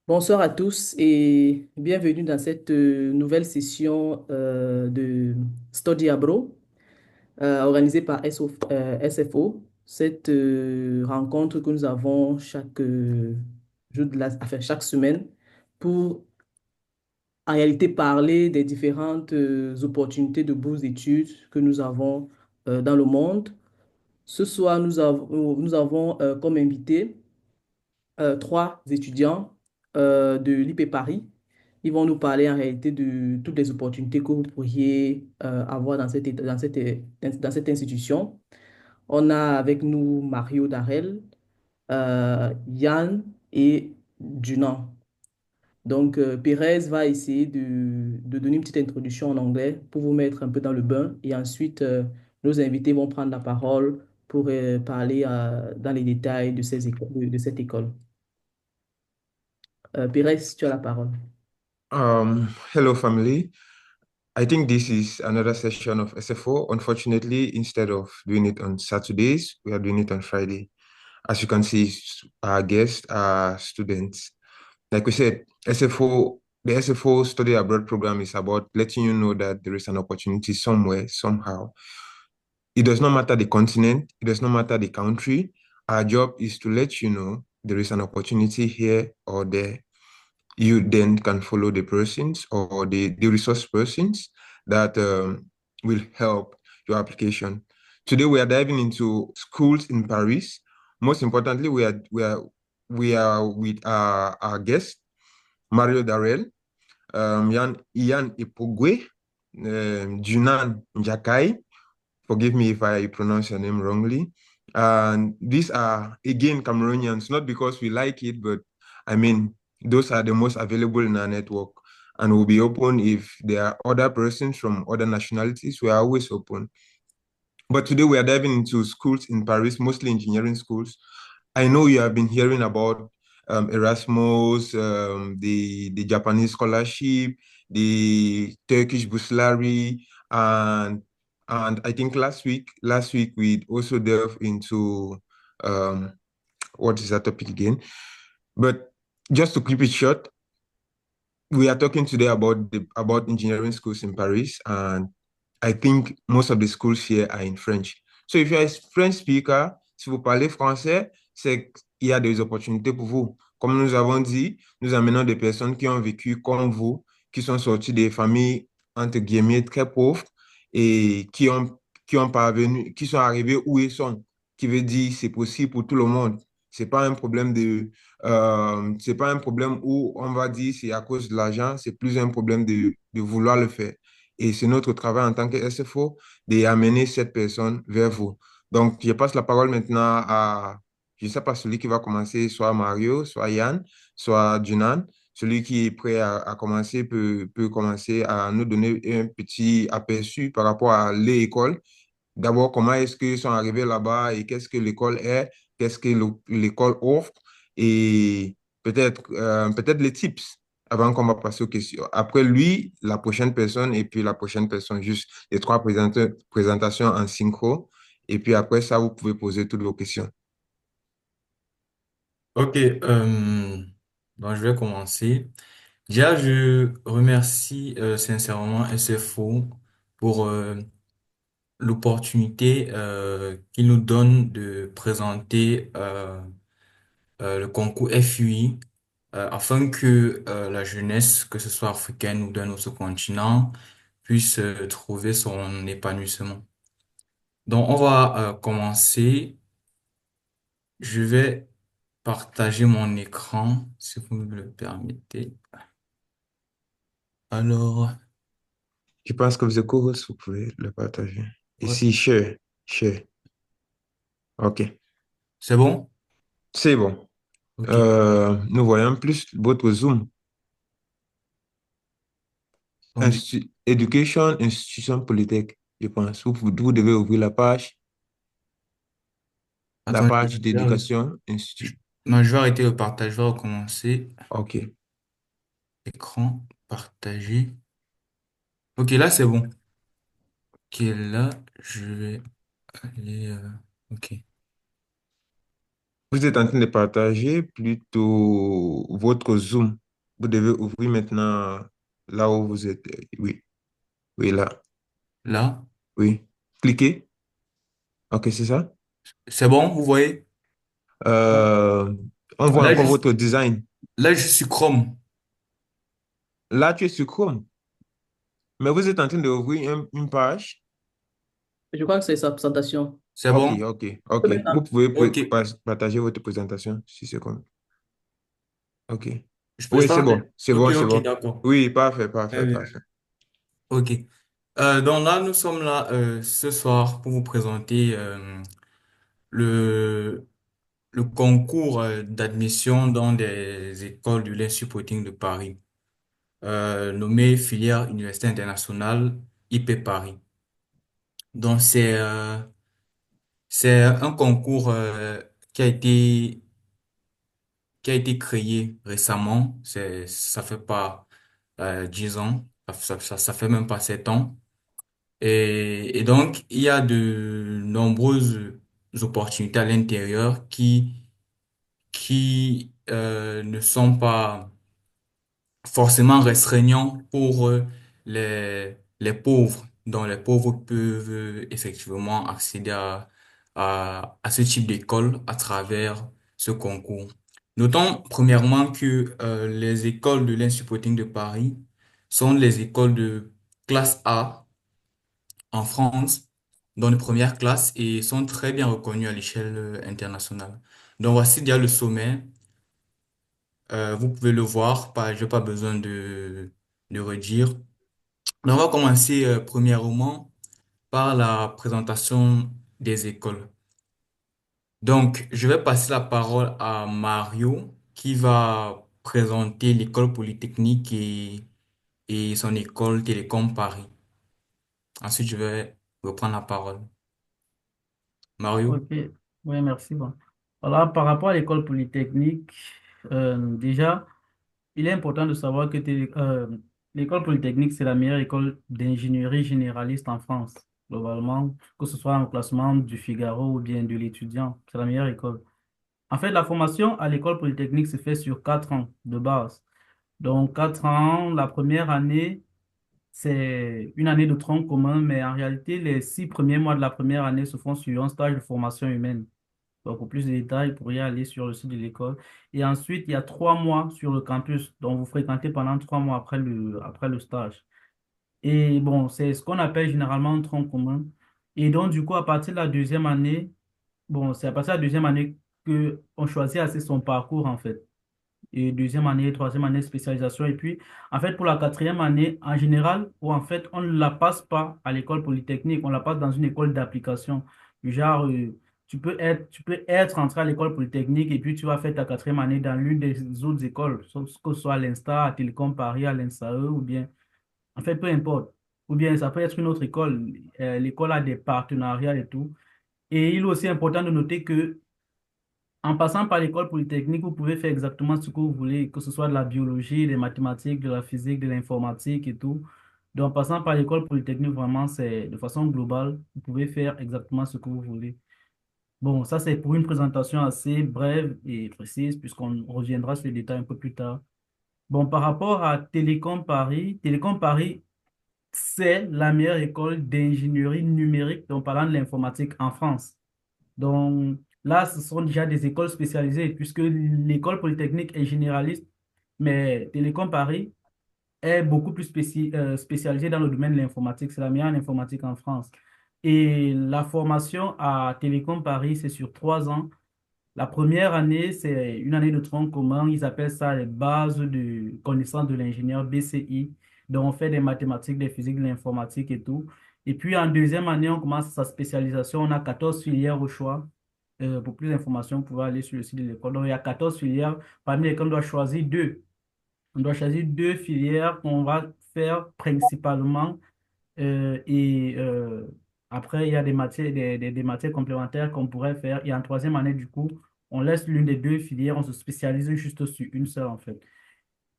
Bonsoir à tous et bienvenue dans cette nouvelle session de Study Abroad organisée par SFO. Cette rencontre que nous avons chaque jour enfin, chaque semaine pour en réalité parler des différentes opportunités de bourse d'études que nous avons dans le monde. Ce soir, nous avons comme invité trois étudiants de l'IP Paris. Ils vont nous parler en réalité de toutes les opportunités que vous pourriez avoir dans cette institution. On a avec nous Mario Darel, Yann et Dunan. Donc, Pérez va essayer de donner une petite introduction en anglais pour vous mettre un peu dans le bain. Et ensuite, nos invités vont prendre la parole pour parler dans les détails de de cette école. Pérez, tu as la parole. Hello, family. I think this is another session of SFO. Unfortunately, instead of doing it on Saturdays, we are doing it on Friday. As you can see, our guests are students. Like we said, SFO, the SFO study abroad program is about letting you know that there is an opportunity somewhere, somehow. It does not matter the continent, it does not matter the country. Our job is to let you know there is an opportunity here or there. You then can follow the persons or the resource persons that will help your application. Today we are diving into schools in Paris. Most importantly, we are with our guest, Mario Darrell, Ian Ipogwe, Junan Njakai. Forgive me if I pronounce your name wrongly. And these are, again, Cameroonians, not because we like it, but I mean, those are the most available in our network. And we'll be open if there are other persons from other nationalities. We are always open. But today we are diving into schools in Paris, mostly engineering schools. I know you have been hearing about Erasmus, the Japanese scholarship, the Turkish Buslari, and I think last week we also delved into um, what is that topic again? But just to keep it short, we are talking today about engineering schools in Paris, and I think most of the schools here are in French. So if you're a French speaker, si vous parlez français, c'est qu'il y a des opportunités pour vous. Comme nous avons dit, nous amenons des personnes qui ont vécu comme vous, qui sont sorties des familles entre guillemets très pauvres et qui ont parvenu, qui sont arrivés où ils sont, qui veut dire c'est possible pour tout le monde. C'est pas un problème où on va dire c'est à cause de l'argent, c'est plus un problème de vouloir le faire. Et c'est notre travail en tant que SFO d'amener cette personne vers vous. Donc, je passe la parole maintenant je ne sais pas, celui qui va commencer, soit Mario, soit Yann, soit Junan. Celui qui est prêt à commencer peut commencer à nous donner un petit aperçu par rapport à l'école. D'abord, comment est-ce qu'ils sont arrivés là-bas et qu'est-ce que l'école est, qu'est-ce que l'école offre et peut-être les tips avant qu'on va passer aux questions. Après lui, la prochaine personne et puis la prochaine personne, juste les trois présentations en synchro. Et puis après ça, vous pouvez poser toutes vos questions. Ok, donc je vais commencer. Déjà, je remercie sincèrement SFO pour l'opportunité qu'il nous donne de présenter le concours FUI afin que la jeunesse, que ce soit africaine ou d'un autre continent, puisse trouver son épanouissement. Donc, on va commencer. Je vais partager mon écran, si vous me le permettez. Alors, Je pense que vous êtes courage, vous pouvez le partager. ouais, Ici, share, share. OK, c'est bon? c'est bon. Ok. Nous voyons plus votre Zoom. Attendez. Education Institution Polytech, je pense. Vous devez ouvrir la Attendez. page d'éducation institut. Non, je vais arrêter le partage. Je vais recommencer. OK. Écran partagé. Ok, là, c'est bon. Ok, là, je vais aller. Ok. Vous êtes en train de partager plutôt votre Zoom. Vous devez ouvrir maintenant là où vous êtes. Oui, oui, là. Là, Oui. Cliquez. OK, c'est ça? c'est bon, vous voyez? Euh, on voit Là, encore je, votre design. là, je suis Chrome. Là, tu es sur Chrome. Mais vous êtes en train d'ouvrir une page. Je crois que c'est sa présentation. C'est OK, bon? OK, Tu peux OK. mettre Vous pouvez Ok. partager votre présentation si c'est comme. OK. Je Oui, peux c'est parler? bon. C'est Ok, bon, c'est ok, bon. d'accord. Oui, parfait, Oui, parfait, oui. parfait. Ok. Donc là, nous sommes là ce soir pour vous présenter le, le concours d'admission dans des écoles de l'Institut Polytechnique de Paris, nommé filière Université internationale IP Paris. Donc c'est un concours qui a été qui a été créé récemment. Ça fait pas 10 ans, ça fait même pas 7 ans. Et donc, il y a de nombreuses opportunités à l'intérieur qui ne sont pas forcément restreignant pour les pauvres. Donc, les pauvres peuvent effectivement accéder à ce type d'école à travers ce concours. Notons premièrement que les écoles de l'Institut Polytechnique de Paris sont les écoles de classe A en France, dans les premières classes et sont très bien reconnues à l'échelle internationale. Donc, voici déjà le sommet. Vous pouvez le voir, pas, j'ai pas besoin de redire. Donc, on va commencer premièrement par la présentation des écoles. Donc, je vais passer la parole à Mario qui va présenter l'école polytechnique et son école Télécom Paris. Ensuite, je vais reprendre la parole. Mario? Ok, oui, merci. Bon. Voilà, par rapport à l'école polytechnique, déjà, il est important de savoir que l'école polytechnique, c'est la meilleure école d'ingénierie généraliste en France, globalement, que ce soit au classement du Figaro ou bien de l'étudiant, c'est la meilleure école. En fait, la formation à l'école polytechnique se fait sur 4 ans de base. Donc, 4 ans, la première année, c'est une année de tronc commun, mais en réalité, les 6 premiers mois de la première année se font sur un stage de formation humaine. Donc, pour plus de détails, vous pourriez aller sur le site de l'école. Et ensuite, il y a 3 mois sur le campus, dont vous fréquentez pendant 3 mois après le stage. Et bon, c'est ce qu'on appelle généralement un tronc commun. Et donc, du coup, à partir de la deuxième année, bon, c'est à partir de la deuxième année qu'on choisit assez son parcours, en fait. Et deuxième année, troisième année, spécialisation. Et puis, en fait, pour la quatrième année, en général, où en fait, on ne la passe pas à l'école polytechnique, on la passe dans une école d'application. Du genre, tu peux être entré à l'école polytechnique et puis tu vas faire ta quatrième année dans l'une des autres écoles, que ce soit à l'Insta, à Télécom Paris, à l'INSAE, ou bien, en fait, peu importe. Ou bien, ça peut être une autre école. L'école a des partenariats et tout. Et il est aussi important de noter que en passant par l'école polytechnique, vous pouvez faire exactement ce que vous voulez, que ce soit de la biologie, des mathématiques, de la physique, de l'informatique et tout. Donc, en passant par l'école polytechnique, vraiment, c'est de façon globale, vous pouvez faire exactement ce que vous voulez. Bon, ça, c'est pour une présentation assez brève et précise, puisqu'on reviendra sur les détails un peu plus tard. Bon, par rapport à Télécom Paris, c'est la meilleure école d'ingénierie numérique, donc parlant de l'informatique en France. Donc là, ce sont déjà des écoles spécialisées, puisque l'école polytechnique est généraliste, mais Télécom Paris est beaucoup plus spécialisée dans le domaine de l'informatique. C'est la meilleure en informatique en France. Et la formation à Télécom Paris, c'est sur 3 ans. La première année, c'est une année de tronc commun. Ils appellent ça les bases de connaissances de l'ingénieur BCI. Donc, on fait des mathématiques, des physiques, de l'informatique et tout. Et puis, en deuxième année, on commence sa spécialisation. On a 14 filières au choix. Pour plus d'informations, vous pouvez aller sur le site de l'école. Donc, il y a 14 filières, parmi lesquelles on doit choisir deux. On doit choisir deux filières qu'on va faire principalement et après, il y a des matières, des matières complémentaires qu'on pourrait faire. Et en troisième année, du coup, on laisse l'une des deux filières, on se spécialise juste sur une seule, en fait.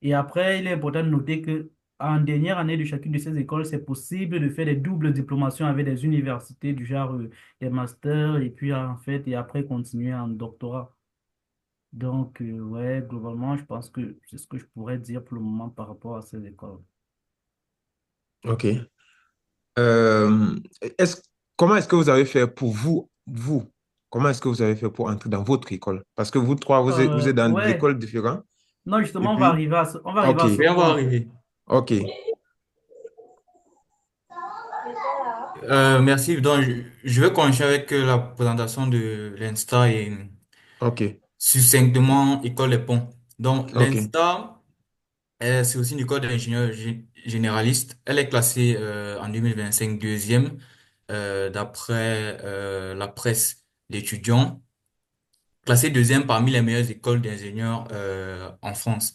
Et après, il est important de noter que en dernière année de chacune de ces écoles, c'est possible de faire des doubles diplomations avec des universités du genre des masters et puis en fait, et après continuer en doctorat. Donc, ouais, globalement, je pense que c'est ce que je pourrais dire pour le moment par rapport à ces écoles. OK. Euh, est-ce, comment est-ce que vous avez fait pour comment est-ce que vous avez fait pour entrer dans votre école? Parce que vous trois, vous êtes dans des Ouais, écoles différentes. non, Et justement, puis, on va arriver OK, à ce Oui, on va point. arriver. OK, Merci. Donc, je vais continuer avec la présentation de l'Insta et OK, succinctement École des Ponts. Donc, OK, l'Insta, c'est aussi une école d'ingénieur généraliste. Elle est classée en 2025 deuxième d'après la presse d'étudiants, classée deuxième parmi les meilleures écoles d'ingénieurs en France.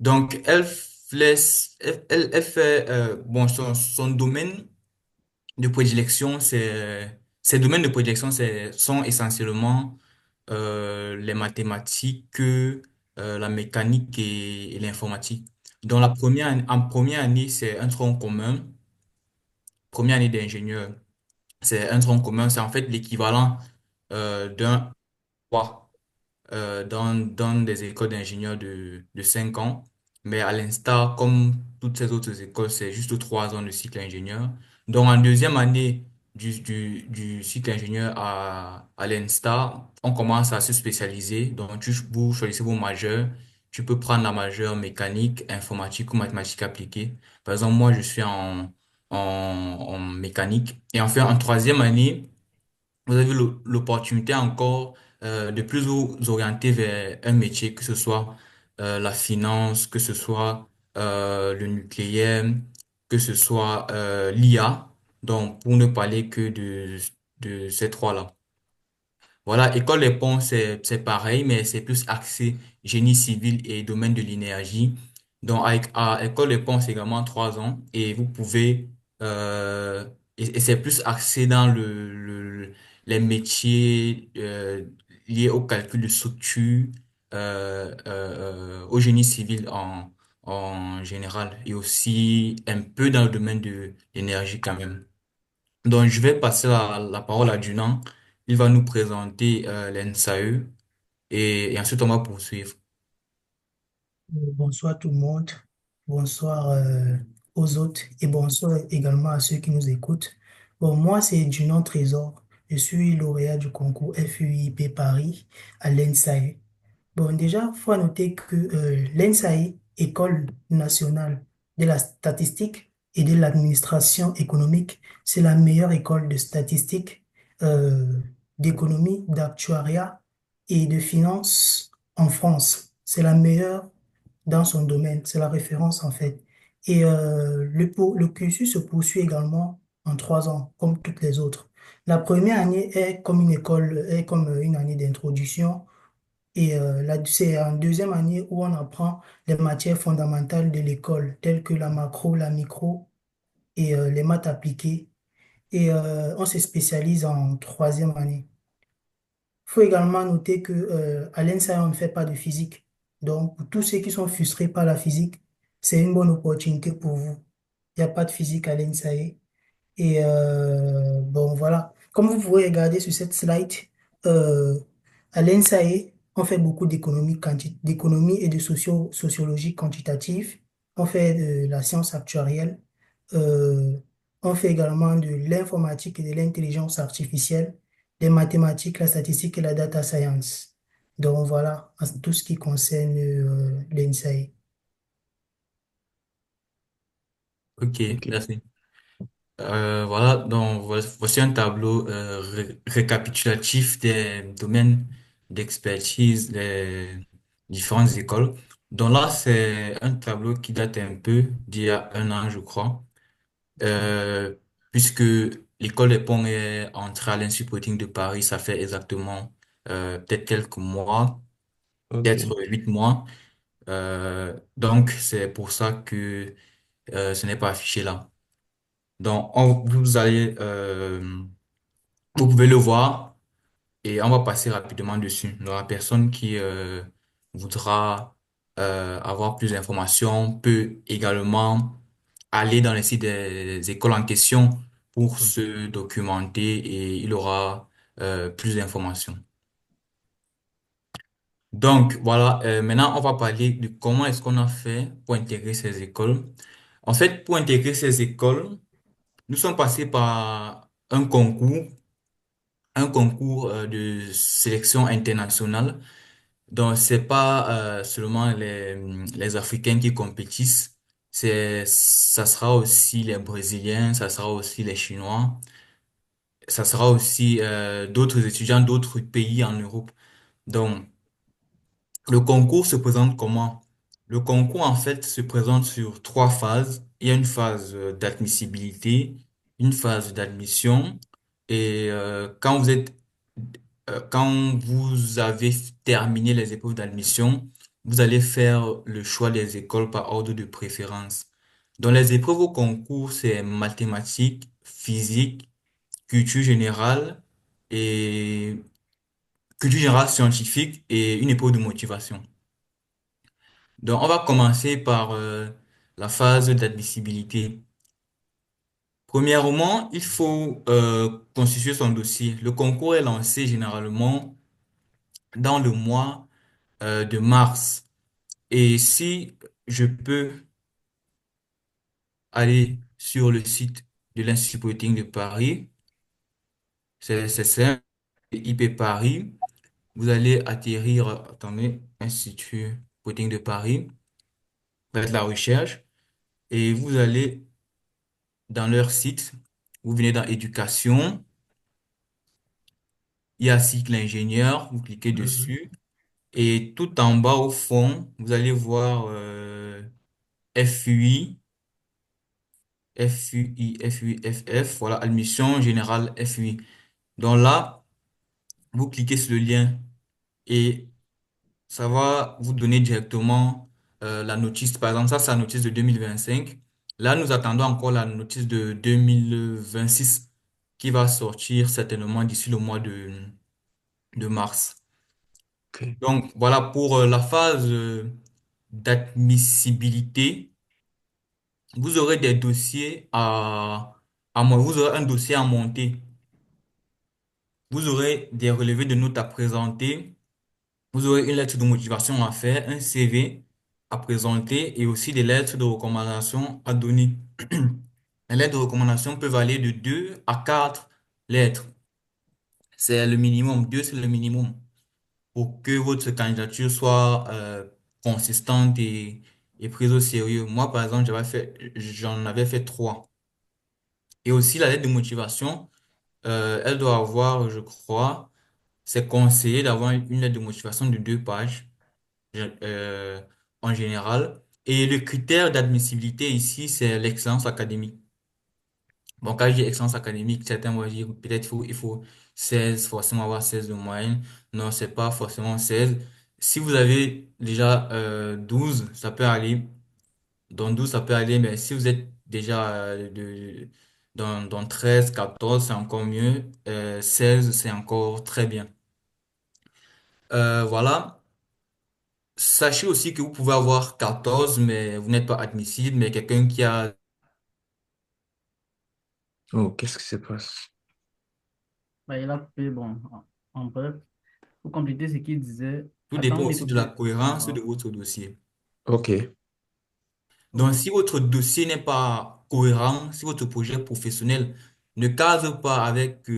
Donc, elle fait bon son domaine de prédilection, ses domaines de prédilection, sont essentiellement les mathématiques, la mécanique et l'informatique. Dans en première année, c'est un tronc commun. Première année d'ingénieur, c'est un tronc commun. C'est en fait l'équivalent d'un 3 dans des écoles d'ingénieurs de 5 ans. Mais à l'instar, comme toutes ces autres écoles, c'est juste 3 ans de cycle ingénieur. Donc, en deuxième année du cycle ingénieur à l'instar, on commence à se spécialiser. Donc, vous choisissez vos majeurs. Tu peux prendre la majeure mécanique, informatique ou mathématiques appliquées. Par exemple, moi, je suis en mécanique. Et enfin, en troisième année, vous avez l'opportunité encore de plus vous orienter vers un métier, que ce soit la finance, que ce soit le nucléaire, que ce soit l'IA. Donc, pour ne parler que de ces trois-là. Voilà, École des ponts, c'est pareil, mais c'est plus axé génie civil et domaine de l'énergie. Donc, à École des ponts, c'est également 3 ans et vous pouvez, et c'est plus axé dans les métiers liés au calcul de structure, au génie civil en général et aussi un peu dans le domaine de l'énergie quand même. Donc, je vais passer la parole à Dunan. Il va nous présenter l'NSAE et ensuite on va poursuivre. Bonsoir tout le monde, bonsoir aux autres et bonsoir également à ceux qui nous écoutent. Bon, moi c'est Dunon Trésor, je suis lauréat du concours FUIP Paris à l'ENSAE. Bon, déjà, faut noter que l'ENSAE, École nationale de la statistique et de l'administration économique, c'est la meilleure école de statistique, euh, d'économie, d'actuariat et de finance en France. C'est la meilleure dans son domaine, c'est la référence en fait. Et le cursus se poursuit également en 3 ans, comme toutes les autres. La première année est comme une école, est comme une année d'introduction et là, c'est en deuxième année où on apprend les matières fondamentales de l'école, telles que la macro, la micro et les maths appliquées. Et on se spécialise en troisième année. Il faut également noter que à l'ENSA, on ne fait pas de physique. Donc, pour tous ceux qui sont frustrés par la physique, c'est une bonne opportunité pour vous. Il n'y a pas de physique à l'ENSAE. Et bon, voilà. Comme vous pouvez regarder sur cette slide, euh, à l'ENSAE, on fait beaucoup d'économie et de sociologie quantitative. On fait de la science actuarielle. Euh, on fait également de l'informatique et de l'intelligence artificielle, des mathématiques, la statistique et la data science. Donc voilà, en tout ce qui concerne l'ENSAE. Ok, OK. merci. Voilà, donc voici un tableau récapitulatif des domaines d'expertise des différentes écoles. Donc là, c'est un tableau qui date un peu d'il y a 1 an, je crois, euh, puisque l'école des ponts est entrée à l'Institut Polytechnique de Paris, ça fait exactement peut-être quelques mois, peut-être OK. 8 mois. Donc, c'est pour ça que ce n'est pas affiché là. Donc, vous pouvez le voir et on va passer rapidement dessus. Donc, la personne qui voudra avoir plus d'informations peut également aller dans les sites des écoles en question pour se documenter et il aura plus d'informations. Donc, voilà, maintenant, on va parler de comment est-ce qu'on a fait pour intégrer ces écoles. En fait, pour intégrer ces écoles, nous sommes passés par un concours de sélection internationale. Donc, c'est pas seulement les Africains qui compétissent, ça sera aussi les Brésiliens, ça sera aussi les Chinois, ça sera aussi d'autres étudiants d'autres pays en Europe. Donc, le concours se présente comment? Le concours, en fait, se présente sur trois phases. Il y a une phase d'admissibilité, une phase d'admission, et quand vous avez terminé les épreuves d'admission, vous allez faire le choix des écoles par ordre de préférence. Dans les épreuves au concours, c'est mathématiques, physique, culture générale et culture générale scientifique et une épreuve de motivation. Donc, on va commencer par la phase d'admissibilité. Premièrement, il faut constituer son dossier. Le concours est lancé généralement dans le mois de mars. Et si je peux aller sur le site de l'Institut Polytechnique de Paris, c'est simple, IP Paris, vous allez atterrir, attendez, Institut Polytechnique de Paris, faites la recherche et vous allez dans leur site, vous venez dans éducation, il y a cycle ingénieur, vous cliquez Mhm. dessus et tout en bas au fond, vous allez voir FUI, FF, voilà, admission générale FUI. Donc là, vous cliquez sur le lien et ça va vous donner directement la notice. Par exemple, ça, c'est la notice de 2025. Là, nous attendons encore la notice de 2026 qui va sortir certainement d'ici le mois de mars. Ok. Donc, voilà pour la phase d'admissibilité. Vous aurez des dossiers vous aurez un dossier à monter. Vous aurez des relevés de notes à présenter. Vous aurez une lettre de motivation à faire, un CV à présenter et aussi des lettres de recommandation à donner. Les lettres de recommandation peuvent aller de 2 à 4 lettres. C'est le minimum. 2, c'est le minimum pour que votre candidature soit consistante et prise au sérieux. Moi, par exemple, j'en avais fait 3. Et aussi, la lettre de motivation, elle doit avoir, je crois, c'est conseillé d'avoir une lettre de motivation de 2 pages euh, en général. Et le critère d'admissibilité ici, c'est l'excellence académique. Bon, quand je dis excellence académique, certains vont dire peut-être il faut 16 forcément avoir 16 de moyenne. Non, c'est pas forcément 16. Si vous avez déjà 12, ça peut aller. Dans 12, ça peut aller, mais si vous êtes déjà dans 13, 14, c'est encore mieux. 16, c'est encore très bien. Voilà. Sachez aussi que vous pouvez avoir 14, mais vous n'êtes pas admissible, mais quelqu'un qui a, Oh, qu'est-ce qui se passe? Bah, il a coupé, bon, en bref, pour compléter ce qu'il disait, tout attends, dépend on aussi de la écoutait. cohérence Ah, de votre dossier. Ok. Donc, si votre dossier n'est pas cohérent, si votre projet professionnel ne case pas avec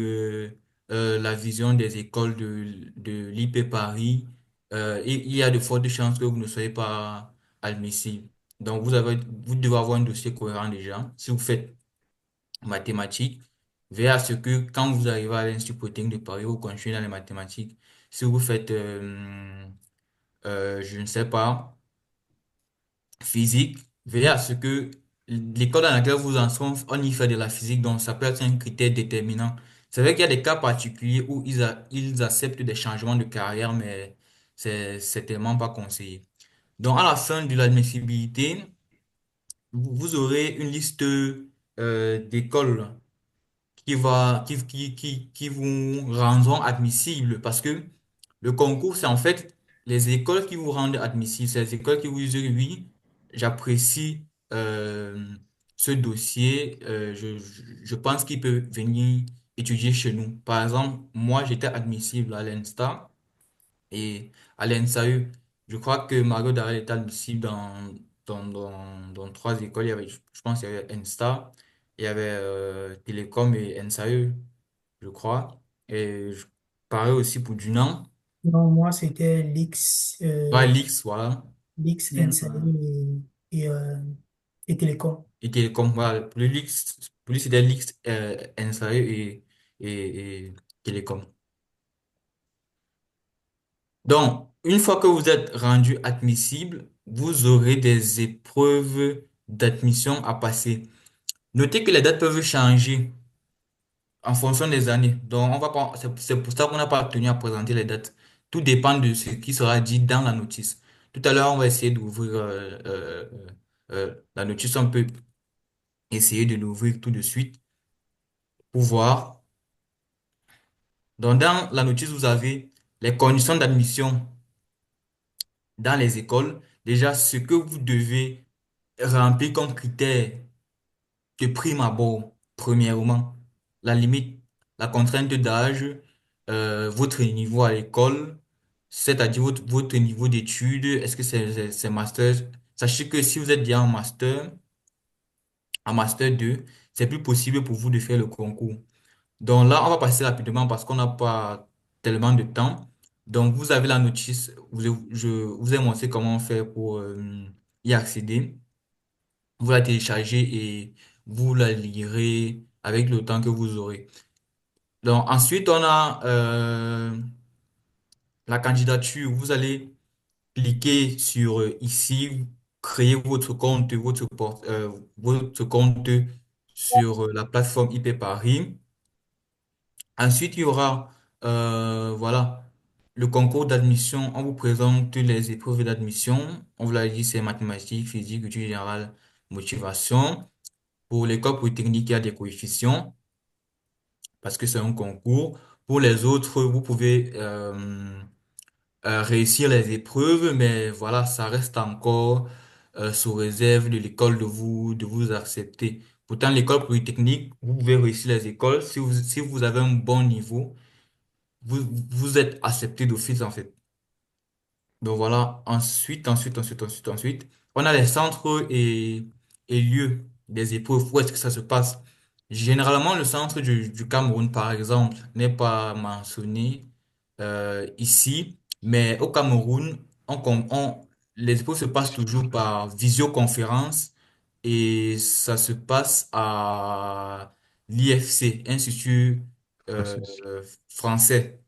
la vision des écoles de l'IP Paris, il y a de fortes chances que vous ne soyez pas admissible. Donc, vous devez avoir un dossier cohérent déjà. Si vous faites mathématiques, veillez à ce que quand vous arrivez à l'Institut Polytechnique de Paris, vous continuez dans les mathématiques. Si vous faites, je ne sais pas, physique, veillez à ce que l'école dans laquelle vous en sont, on y fait de la physique, donc ça peut être un critère déterminant. C'est vrai qu'il y a des cas particuliers où ils acceptent des changements de carrière, mais c'est tellement pas conseillé. Donc, à la fin de l'admissibilité, vous aurez une liste d'écoles qui vous rendront admissible parce que le concours, c'est en fait les écoles qui vous rendent admissible. C'est les écoles qui vous disent oui, j'apprécie ce dossier, je pense qu'il peut venir étudier chez nous. Par exemple, moi, j'étais admissible à l'INSTA et à l'ENSAE. Je crois que Mario Darel est admissible dans trois écoles. Je pense qu'il y avait ENSTA, il y avait Télécom et NSAE, je crois. Et pareil aussi pour Dunan. Non, moi, c'était l'X, Ouais, l'X, voilà. l'X, Bien ça. NSAE et Télécom. Et Télécom, voilà. Pour lui, c'était l'X, NSAE et Télécom. Donc, une fois que vous êtes rendu admissible, vous aurez des épreuves d'admission à passer. Notez que les dates peuvent changer en fonction des années. Donc, on va pas, c'est pour ça qu'on n'a pas tenu à présenter les dates. Tout dépend de ce qui sera dit dans la notice. Tout à l'heure, on va essayer d'ouvrir la notice. On peut essayer de l'ouvrir tout de suite pour voir. Donc, dans la notice, vous avez les conditions d'admission dans les écoles. Déjà, ce que vous devez remplir comme critère de prime abord, premièrement, la limite, la contrainte d'âge, votre niveau à l'école, c'est-à-dire votre niveau d'études, est-ce que c'est master? Sachez que si vous êtes bien en master 2, c'est plus possible pour vous de faire le concours. Donc là, on va passer rapidement parce qu'on n'a pas tellement de temps. Donc, vous avez la notice, je vous ai montré comment faire pour y accéder. Vous la téléchargez et vous la lirez avec le temps que vous aurez. Donc, ensuite, on a la candidature. Vous allez cliquer sur ici, créer votre compte sur la plateforme IP Paris. Ensuite, il y aura, voilà, le concours d'admission. On vous présente les épreuves d'admission. On vous l'a dit, c'est mathématiques, physique, études générales, motivation. Pour l'école polytechnique, il y a des coefficients parce que c'est un concours. Pour les autres, vous pouvez réussir les épreuves, mais voilà, ça reste encore sous réserve de l'école de vous accepter. Pourtant, l'école polytechnique, vous pouvez réussir les écoles. Si vous avez un bon niveau, vous êtes accepté d'office en fait. Donc voilà, ensuite, on a les centres et lieux des épreuves. Où est-ce que ça se passe? Généralement, le centre du Cameroun, par exemple, n'est pas mentionné ici, mais au Cameroun, les épreuves se passent toujours par visioconférence et ça se passe à l'IFC, Institut Francis. français.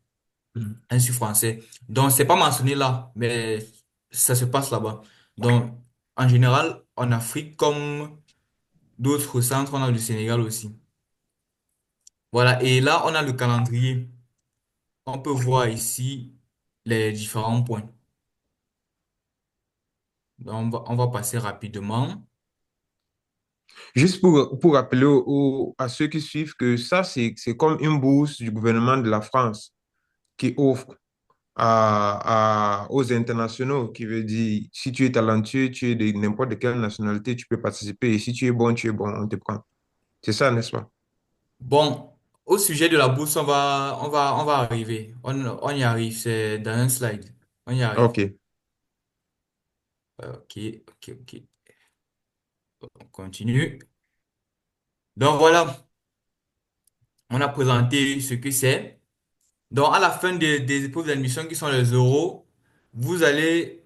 Institut français. Donc, c'est pas mentionné là, mais ça se passe là-bas. Donc, en général, en Afrique, comme d'autres centres, on a le Sénégal aussi. Voilà, et là, on a le calendrier. On peut voir ici les différents points. Donc, on va passer rapidement. Juste pour rappeler à ceux qui suivent que ça, c'est comme une bourse du gouvernement de la France qui offre aux internationaux, qui veut dire, si tu es talentueux, tu es de n'importe quelle nationalité, tu peux participer. Et si tu es bon, on te prend. C'est ça, n'est-ce pas? Bon, au sujet de la bourse, on va arriver. On y arrive, c'est dans un slide. On y arrive. OK. Ok. On continue. Donc voilà, on a présenté ce que c'est. Donc, à la fin des épreuves d'admission qui sont les euros, vous allez,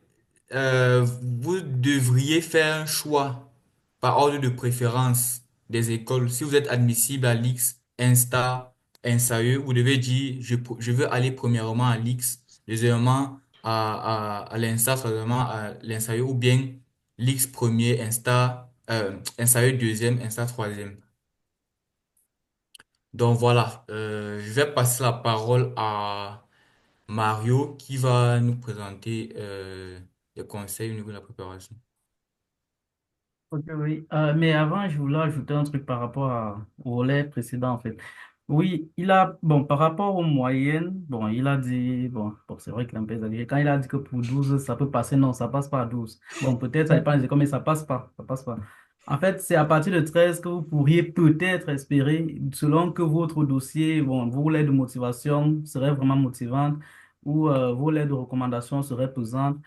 vous devriez faire un choix par ordre de préférence des écoles. Si vous êtes admissible à l'X, Insta, INSAE, vous devez dire, je veux aller premièrement à l'X, deuxièmement à l'Insta, troisièmement à l'INSAE, ou bien l'X premier, INSAE deuxième, Insta troisième. Donc voilà, je vais passer la parole à Mario qui va nous présenter les conseils au niveau de la préparation. Ok, oui. Mais avant, je voulais ajouter un truc par rapport au volet précédent, en fait. Oui, bon, par rapport aux moyennes, bon, il a dit, bon, c'est vrai qu'il a un peu exagéré. Quand il a dit que pour 12 ça peut passer, non, ça passe pas à 12. Bon, peut-être, ça dépend des écoles, mais ça passe pas. En fait, c'est à partir de 13 que vous pourriez peut-être espérer, selon que votre dossier, bon, vos lettres de motivation seraient vraiment motivantes, où vos lettres de recommandation seraient pesantes,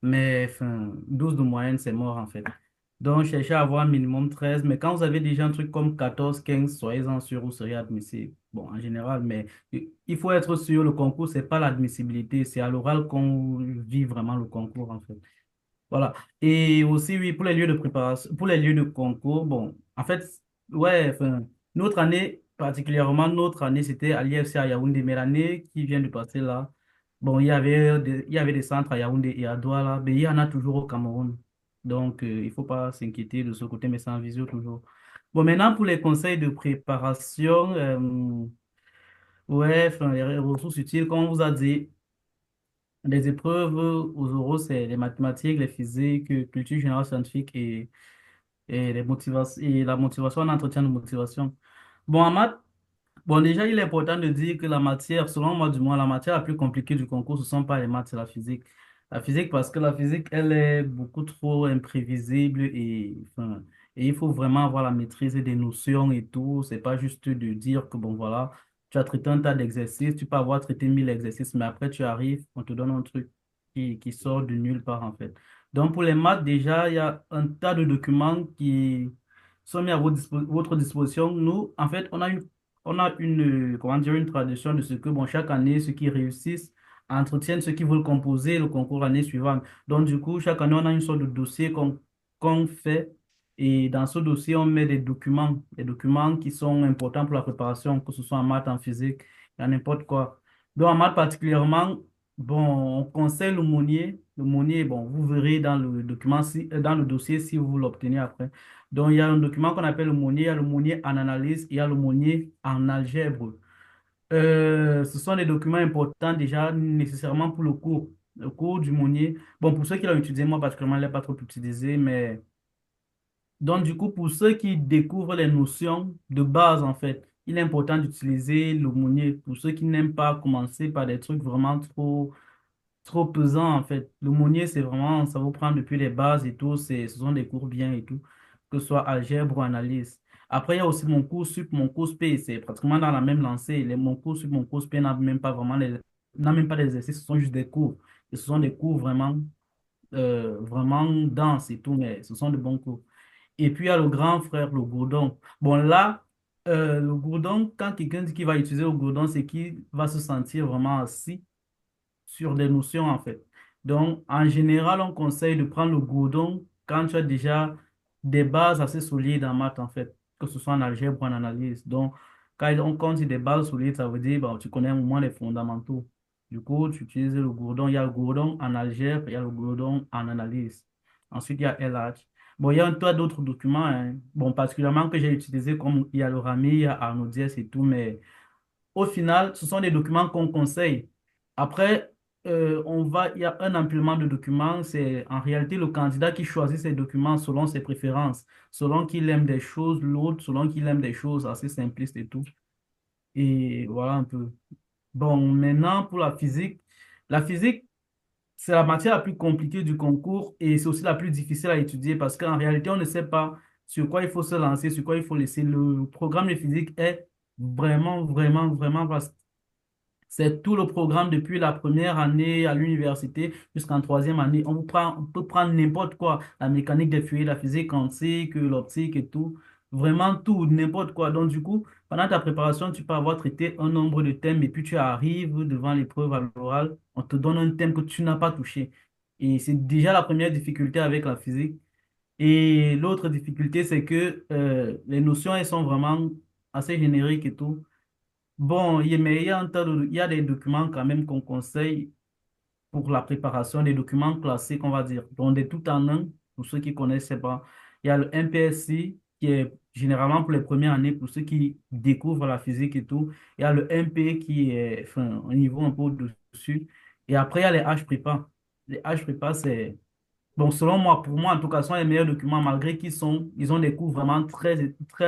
mais enfin, 12 de moyenne, c'est mort en fait. Donc, cherchez à avoir un minimum 13, mais quand vous avez déjà un truc comme 14, 15, soyez-en sûr, vous serez admissible. Bon, en général, mais il faut être sûr, le concours, c'est pas l'admissibilité, c'est à l'oral qu'on vit vraiment le concours en fait. Voilà. Et aussi, oui, pour les lieux de préparation, pour les lieux de concours, bon, en fait, ouais, enfin, notre année, particulièrement notre année, c'était à l'IFC à Yaoundé, mais l'année qui vient de passer là, bon, il y avait des centres à Yaoundé et à Douala, mais il y en a toujours au Cameroun. Donc, il faut pas s'inquiéter de ce côté, mais c'est en visio toujours. Bon, maintenant, pour les conseils de préparation, ouais, enfin, les ressources utiles, comme on vous a dit, les épreuves aux oraux, c'est les mathématiques, les physiques, culture générale scientifique et et la motivation, l'entretien de motivation. Bon, en maths, bon, déjà, il est important de dire que la matière, selon moi du moins, la matière la plus compliquée du concours, ce ne sont pas les maths, c'est la physique. La physique, parce que la physique, elle est beaucoup trop imprévisible enfin, et il faut vraiment avoir la maîtrise des notions et tout. C'est pas juste de dire que, bon, voilà, tu as traité un tas d'exercices, tu peux avoir traité 1000 exercices, mais après, tu arrives, on te donne un truc qui sort de nulle part, en fait. Donc, pour les maths, déjà, il y a un tas de documents qui sont mis à votre disposition. Nous, en fait, on a comment dire, une tradition de ce que, bon, chaque année, ceux qui réussissent entretiennent ceux qui veulent composer le concours l'année suivante. Donc, du coup, chaque année, on a une sorte de dossier qu'on fait. Et dans ce dossier, on met des documents qui sont importants pour la préparation, que ce soit en maths, en physique, en n'importe quoi. Donc, en maths particulièrement, bon, on conseille l'aumônier. L'aumônier, bon, vous verrez dans le document, dans le dossier si vous l'obtenez après. Donc, il y a un document qu'on appelle l'aumônier, il y a l'aumônier en analyse, il y a l'aumônier en algèbre. Ce sont des documents importants déjà nécessairement pour le cours. Le cours du Monnier. Bon, pour ceux qui l'ont utilisé, moi particulièrement, je ne l'ai pas trop utilisé, mais donc du coup, pour ceux qui découvrent les notions de base, en fait, il est important d'utiliser le Monnier. Pour ceux qui n'aiment pas commencer par des trucs vraiment trop pesant en fait. L'aumônier, c'est vraiment, ça vous prend depuis les bases et tout, ce sont des cours bien et tout, que ce soit algèbre ou analyse. Après, il y a aussi mon cours sup, mon cours P, c'est pratiquement dans la même lancée. Mon cours sup, mon cours P n'a même pas d'exercices, ce sont juste des cours. Et ce sont des cours vraiment denses et tout, mais ce sont de bons cours. Et puis, il y a le grand frère, le gourdon. Bon, là, le gourdon, quand quelqu'un dit qu'il va utiliser le gourdon, c'est qu'il va se sentir vraiment assis sur des notions en fait. Donc, en général, on conseille de prendre le gourdon quand tu as déjà des bases assez solides en maths en fait, que ce soit en algèbre ou en analyse. Donc, quand on compte des bases solides, ça veut dire bon, tu connais au moins les fondamentaux. Du coup, tu utilises le gourdon. Il y a le gourdon en algèbre, il y a le gourdon en analyse. Ensuite, il y a LH. Bon, il y a un tas d'autres documents, hein. Bon, particulièrement que j'ai utilisé comme il y a le RAMI, il y a Arnaud Diaz et tout, mais au final, ce sont des documents qu'on conseille. Après, il y a un empilement de documents. C'est en réalité le candidat qui choisit ses documents selon ses préférences, selon qu'il aime des choses, l'autre, selon qu'il aime des choses assez simplistes et tout. Et voilà un peu. Bon, maintenant, pour la physique, c'est la matière la plus compliquée du concours et c'est aussi la plus difficile à étudier parce qu'en réalité, on ne sait pas sur quoi il faut se lancer, sur quoi il faut laisser. Le programme de physique est vraiment vaste. C'est tout le programme depuis la première année à l'université jusqu'en troisième année. On peut prendre n'importe quoi, la mécanique des fluides, la physique quantique, l'optique et tout. Vraiment tout, n'importe quoi. Donc, du coup, pendant ta préparation, tu peux avoir traité un nombre de thèmes et puis tu arrives devant l'épreuve à l'oral, on te donne un thème que tu n'as pas touché. Et c'est déjà la première difficulté avec la physique. Et l'autre difficulté, c'est que les notions, elles sont vraiment assez génériques et tout. Bon, mais il y a il y a des documents quand même qu'on conseille pour la préparation, des documents classiques, on va dire, donc des tout en un, pour ceux qui connaissent, c'est pas. Il y a le MPSI, qui est généralement pour les premières années, pour ceux qui découvrent la physique et tout. Il y a le MP qui est, enfin, un niveau un peu au-dessus. Et après, il y a les H-Prépa. Les H-Prépa, c'est bon, selon moi, pour moi, en tout cas, ce sont les meilleurs documents, malgré ils ont des cours vraiment très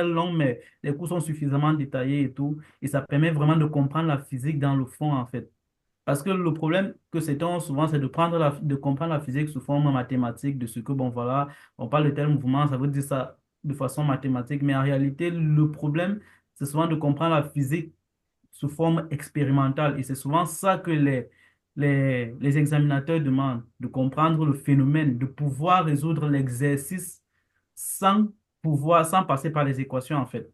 longs, mais les cours sont suffisamment détaillés et tout. Et ça permet vraiment de comprendre la physique dans le fond, en fait. Parce que le problème que c'est souvent, c'est de comprendre la physique sous forme mathématique, de ce que, bon, voilà, on parle de tel mouvement, ça veut dire ça de façon mathématique. Mais en réalité, le problème, c'est souvent de comprendre la physique sous forme expérimentale. Et c'est souvent ça que les examinateurs demandent de comprendre le phénomène, de pouvoir résoudre l'exercice sans sans passer par les équations, en fait.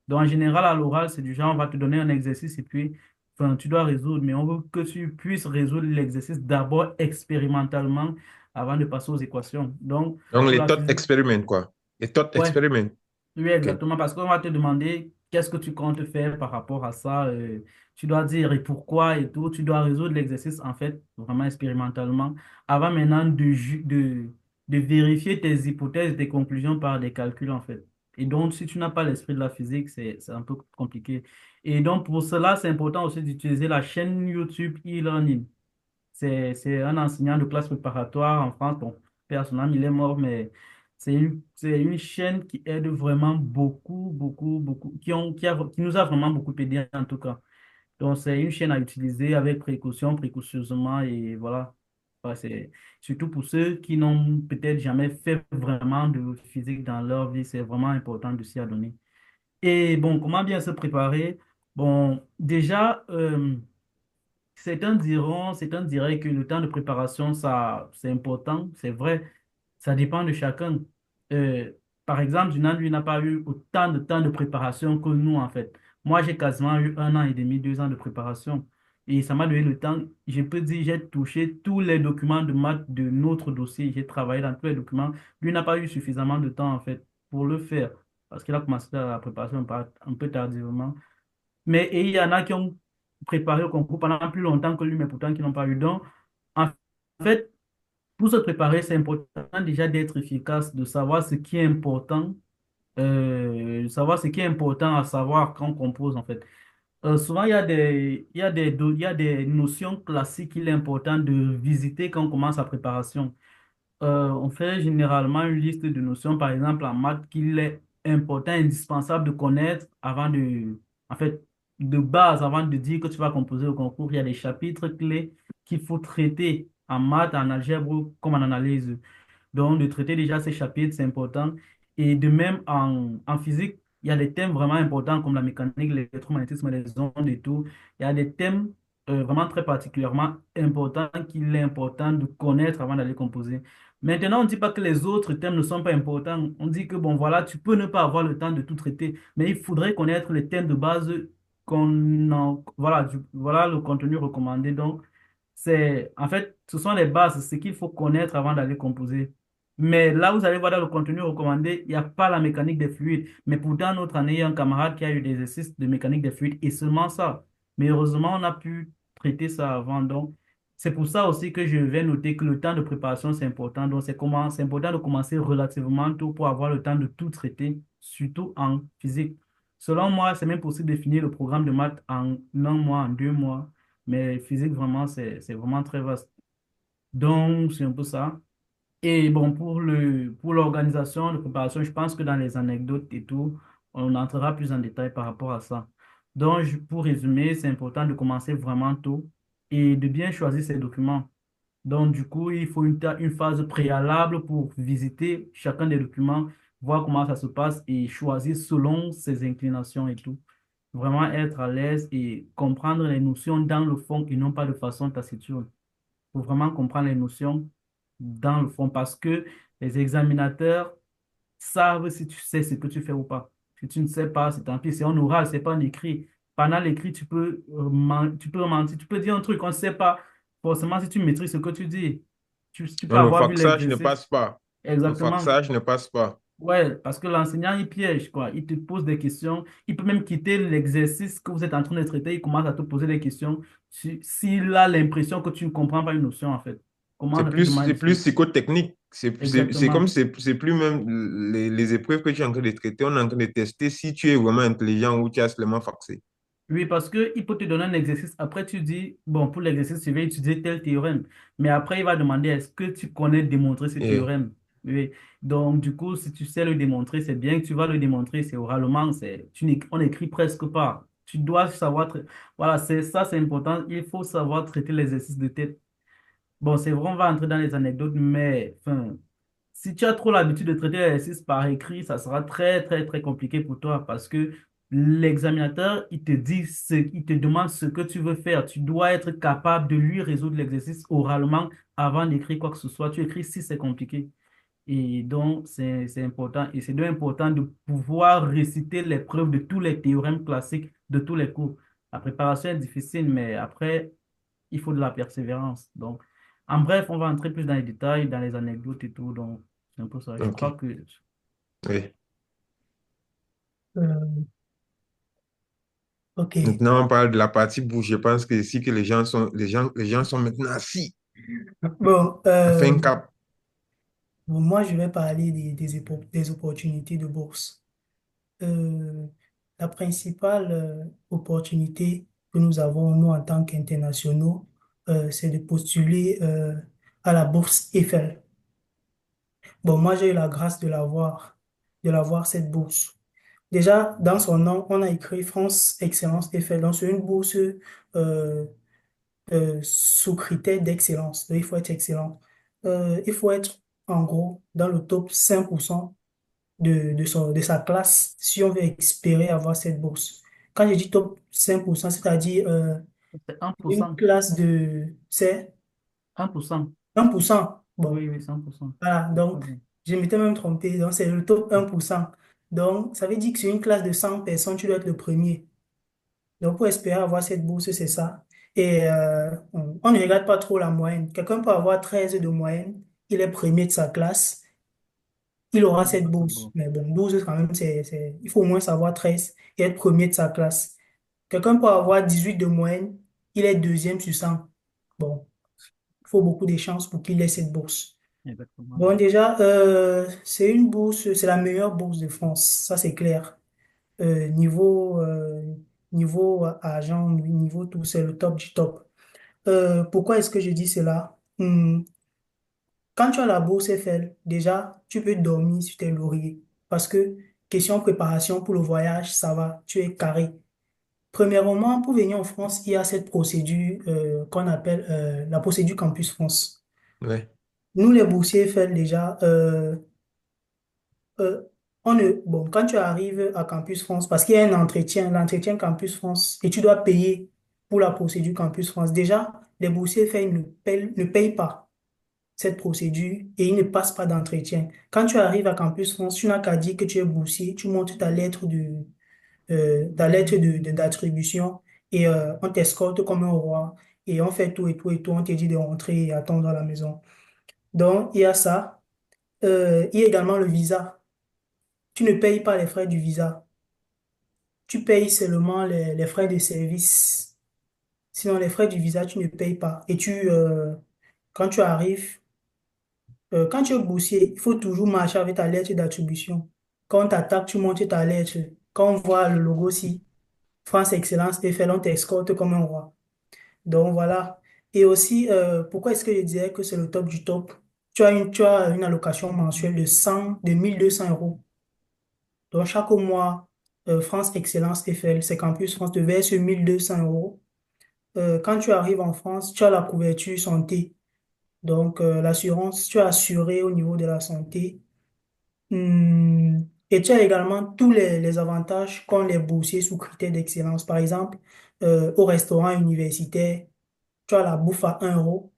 Donc, en général, à l'oral, c'est du genre, on va te donner un exercice et puis, enfin, tu dois résoudre, mais on veut que tu puisses résoudre l'exercice d'abord expérimentalement avant de passer aux équations. Donc, Donc, pour les la thought physique, experiment, quoi. Les thought ouais, experiment. oui, OK. exactement, parce qu'on va te demander qu'est-ce que tu comptes faire par rapport à ça. Tu dois dire et pourquoi et tout. Tu dois résoudre l'exercice, en fait, vraiment expérimentalement, avant maintenant de vérifier tes hypothèses, tes conclusions par des calculs, en fait. Et donc, si tu n'as pas l'esprit de la physique, c'est un peu compliqué. Et donc, pour cela, c'est important aussi d'utiliser la chaîne YouTube e-learning. C'est un enseignant de classe préparatoire en France. Bon, personnellement, il est mort, mais c'est une chaîne qui aide vraiment beaucoup, beaucoup, beaucoup, qui nous a vraiment beaucoup aidé en tout cas. Donc, c'est une chaîne à utiliser avec précaution, précautionneusement et voilà. Ouais, c'est surtout pour ceux qui n'ont peut-être jamais fait vraiment de physique dans leur vie, c'est vraiment important de s'y adonner. Et bon, comment bien se préparer? Bon, déjà, certains diraient que le temps de préparation, ça, c'est important, c'est vrai, ça dépend de chacun. Euh, Par exemple, Junan, lui, n'a pas eu autant de temps de préparation que nous, en fait. Moi, j'ai quasiment eu 1 an et demi, 2 ans de préparation. Et ça m'a donné le temps, je peux dire, j'ai touché tous les documents de maths de notre dossier, j'ai travaillé dans tous les documents. Lui n'a pas eu suffisamment de temps, en fait, pour le faire, parce qu'il a commencé la préparation un peu tardivement. Mais et il y en a qui ont préparé le concours pendant plus longtemps que lui, mais pourtant qui n'ont pas eu. Donc, en fait, pour se préparer, c'est important déjà d'être efficace, de savoir ce qui est important, de savoir ce qui est important à savoir quand on compose, en fait. Souvent, il y a des notions classiques qu'il est important de visiter quand on commence la préparation. On fait généralement une liste de notions, par exemple en maths, qu'il est important, indispensable de connaître avant en fait, de base, avant de dire que tu vas composer au concours. Il y a des chapitres clés qu'il faut traiter en maths, en algèbre, comme en analyse. Donc, de traiter déjà ces chapitres, c'est important. Et de même, en physique, il y a des thèmes vraiment importants comme la mécanique, l'électromagnétisme, les ondes et tout. Il y a des thèmes vraiment très particulièrement importants qu'il est important de connaître avant d'aller composer. Maintenant, on ne dit pas que les autres thèmes ne sont pas importants. On dit que, bon, voilà, tu peux ne pas avoir le temps de tout traiter, mais il faudrait connaître les thèmes de base voilà, voilà le contenu recommandé. Donc, en fait, ce sont les bases, ce qu'il faut connaître avant d'aller composer. Mais là, vous allez voir dans le contenu recommandé, il n'y a pas la mécanique des fluides. Mais pourtant, notre année, il y a un camarade qui a eu des exercices de mécanique des fluides et seulement ça. Mais heureusement, on a pu traiter ça avant. Donc, c'est pour ça aussi que je vais noter que le temps de préparation, c'est important. Donc, c'est important de commencer relativement tôt pour avoir le temps de tout traiter, surtout en physique. Selon moi, c'est même possible de finir le programme de maths en 1 mois, en 2 mois. Mais physique, vraiment, c'est vraiment très vaste. Donc, c'est un peu ça. Et bon, pour l'organisation de préparation, je pense que dans les anecdotes et tout, on entrera plus en détail par rapport à ça. Donc, pour résumer, c'est important de commencer vraiment tôt et de bien choisir ses documents. Donc, du coup, il faut une phase préalable pour visiter chacun des documents, voir comment ça se passe et choisir selon ses inclinations et tout. Vraiment être à l'aise et comprendre les notions dans le fond et non pas de façon taciturne. Il faut vraiment comprendre les notions dans le fond parce que les examinateurs savent si tu sais ce que tu fais ou pas. Si tu ne sais pas, c'est tant pis, c'est en oral, c'est pas en écrit. Pendant l'écrit, tu peux mentir, tu peux dire un truc, on ne sait pas forcément si tu maîtrises ce que tu dis. Tu peux Non, le avoir vu faxage ne l'exercice. passe pas. Le Exactement. faxage ne passe pas. Ouais, parce que l'enseignant, il piège, quoi. Il te pose des questions. Il peut même quitter l'exercice que vous êtes en train de traiter. Il commence à te poser des questions s'il a l'impression que tu ne comprends pas une notion, en fait. Comment te C'est demander plus ici? psychotechnique. C'est comme Exactement. c'est plus même les épreuves que tu es en train de traiter, on est en train de tester si tu es vraiment intelligent ou tu as seulement faxé. Oui, parce qu'il peut te donner un exercice. Après, tu dis, bon, pour l'exercice, je vais utiliser tel théorème. Mais après, il va demander, est-ce que tu connais démontrer ce Et théorème? Oui. Donc, du coup, si tu sais le démontrer, c'est bien que tu vas le démontrer. C'est oralement, on n'écrit presque pas. Tu dois savoir, voilà, c'est important. Il faut savoir traiter l'exercice de tête. Bon, c'est vrai, on va entrer dans les anecdotes, mais enfin, si tu as trop l'habitude de traiter l'exercice par écrit, ça sera très, très, très compliqué pour toi parce que L'examinateur, il te demande ce que tu veux faire. Tu dois être capable de lui résoudre l'exercice oralement avant d'écrire quoi que ce soit. Tu écris si c'est compliqué. Et donc, c'est important. Et c'est donc important de pouvoir réciter les preuves de tous les théorèmes classiques de tous les cours. La préparation est difficile, mais après, il faut de la persévérance. Donc, en bref, on va entrer plus dans les détails, dans les anecdotes et tout. Donc, c'est un peu ça. Je crois OK. que Oui. Euh, ok. Maintenant, on parle de la partie bouche. Je pense que ici que les gens sont maintenant assis, Bon, à faire un cap. bon, moi, je vais parler des opportunités de bourse. Euh, la principale opportunité que nous avons, nous, en tant qu'internationaux, c'est de postuler à la bourse Eiffel. Bon, moi, j'ai eu la grâce de l'avoir, cette bourse. Déjà, dans son nom, on a écrit France Excellence Eiffel. Donc, c'est une bourse sous critère d'excellence. Donc, il faut être excellent. Il faut être, en gros, dans le top 5% de sa classe si on veut espérer avoir cette bourse. Quand je dis top 5%, c'est-à-dire c'est 1%. une classe de... C'est 1%. 1%. Bon, Oui, oui, 100%. voilà. C'est très Donc, bien. je m'étais même trompé. Donc, c'est le top 1%. Donc, ça veut dire que sur une classe de 100 personnes, tu dois être le premier. Donc, pour espérer avoir cette bourse, c'est ça. Et on ne regarde pas trop la moyenne. Quelqu'un peut avoir 13 de moyenne, il est premier de sa classe, il aura cette C'est bourse. bon. Mais bon, 12 quand même, il faut au moins savoir 13 et être premier de sa classe. Quelqu'un peut avoir 18 de moyenne, il est deuxième sur 100. Bon, il faut beaucoup de chances pour qu'il ait cette bourse. Exactement. Bon, déjà, c'est une bourse, c'est la meilleure bourse de France, ça c'est clair. Niveau argent, niveau tout, c'est le top du top. Pourquoi est-ce que je dis cela? Quand tu as la bourse Eiffel, déjà, tu peux dormir sur tes lauriers. Parce que, question préparation pour le voyage, ça va, tu es carré. Premièrement, pour venir en France, il y a cette procédure qu'on appelle la procédure Campus France. Ouais, Nous, les boursiers Eiffel, déjà, euh, bon, quand tu arrives à Campus France, parce qu'il y a un entretien, l'entretien Campus France, et tu dois payer pour la procédure Campus France. Déjà, les boursiers Eiffel ne payent pas cette procédure et ils ne passent pas d'entretien. Quand tu arrives à Campus France, tu n'as qu'à dire que tu es boursier, tu montres d'attribution et on t'escorte comme un roi et on fait tout et tout et tout, on te dit de rentrer et attendre à la maison. Donc, il y a ça. Il y a également le visa. Tu ne payes pas les frais du visa. Tu payes seulement les frais de service. Sinon, les frais du visa, tu ne payes pas. Et quand tu arrives, quand tu es boursier, il faut toujours marcher avec ta lettre d'attribution. Quand on t'attaque, tu montes ta lettre. Quand on voit le logo aussi, France Excellence Eiffel, on t'escorte comme un roi. Donc voilà. Et aussi, pourquoi est-ce que je disais que c'est le top du top? Tu as une allocation mensuelle de 1 200 euros. Donc chaque mois, France Excellence Eiffel, c'est Campus France te verse 1 200 euros. Quand tu arrives en France, tu as la couverture santé. Donc l'assurance, tu es assuré au niveau de la santé. Et tu as également tous les avantages qu'ont les boursiers sous critères d'excellence. Par exemple, au restaurant universitaire, tu as la bouffe à 1 euro.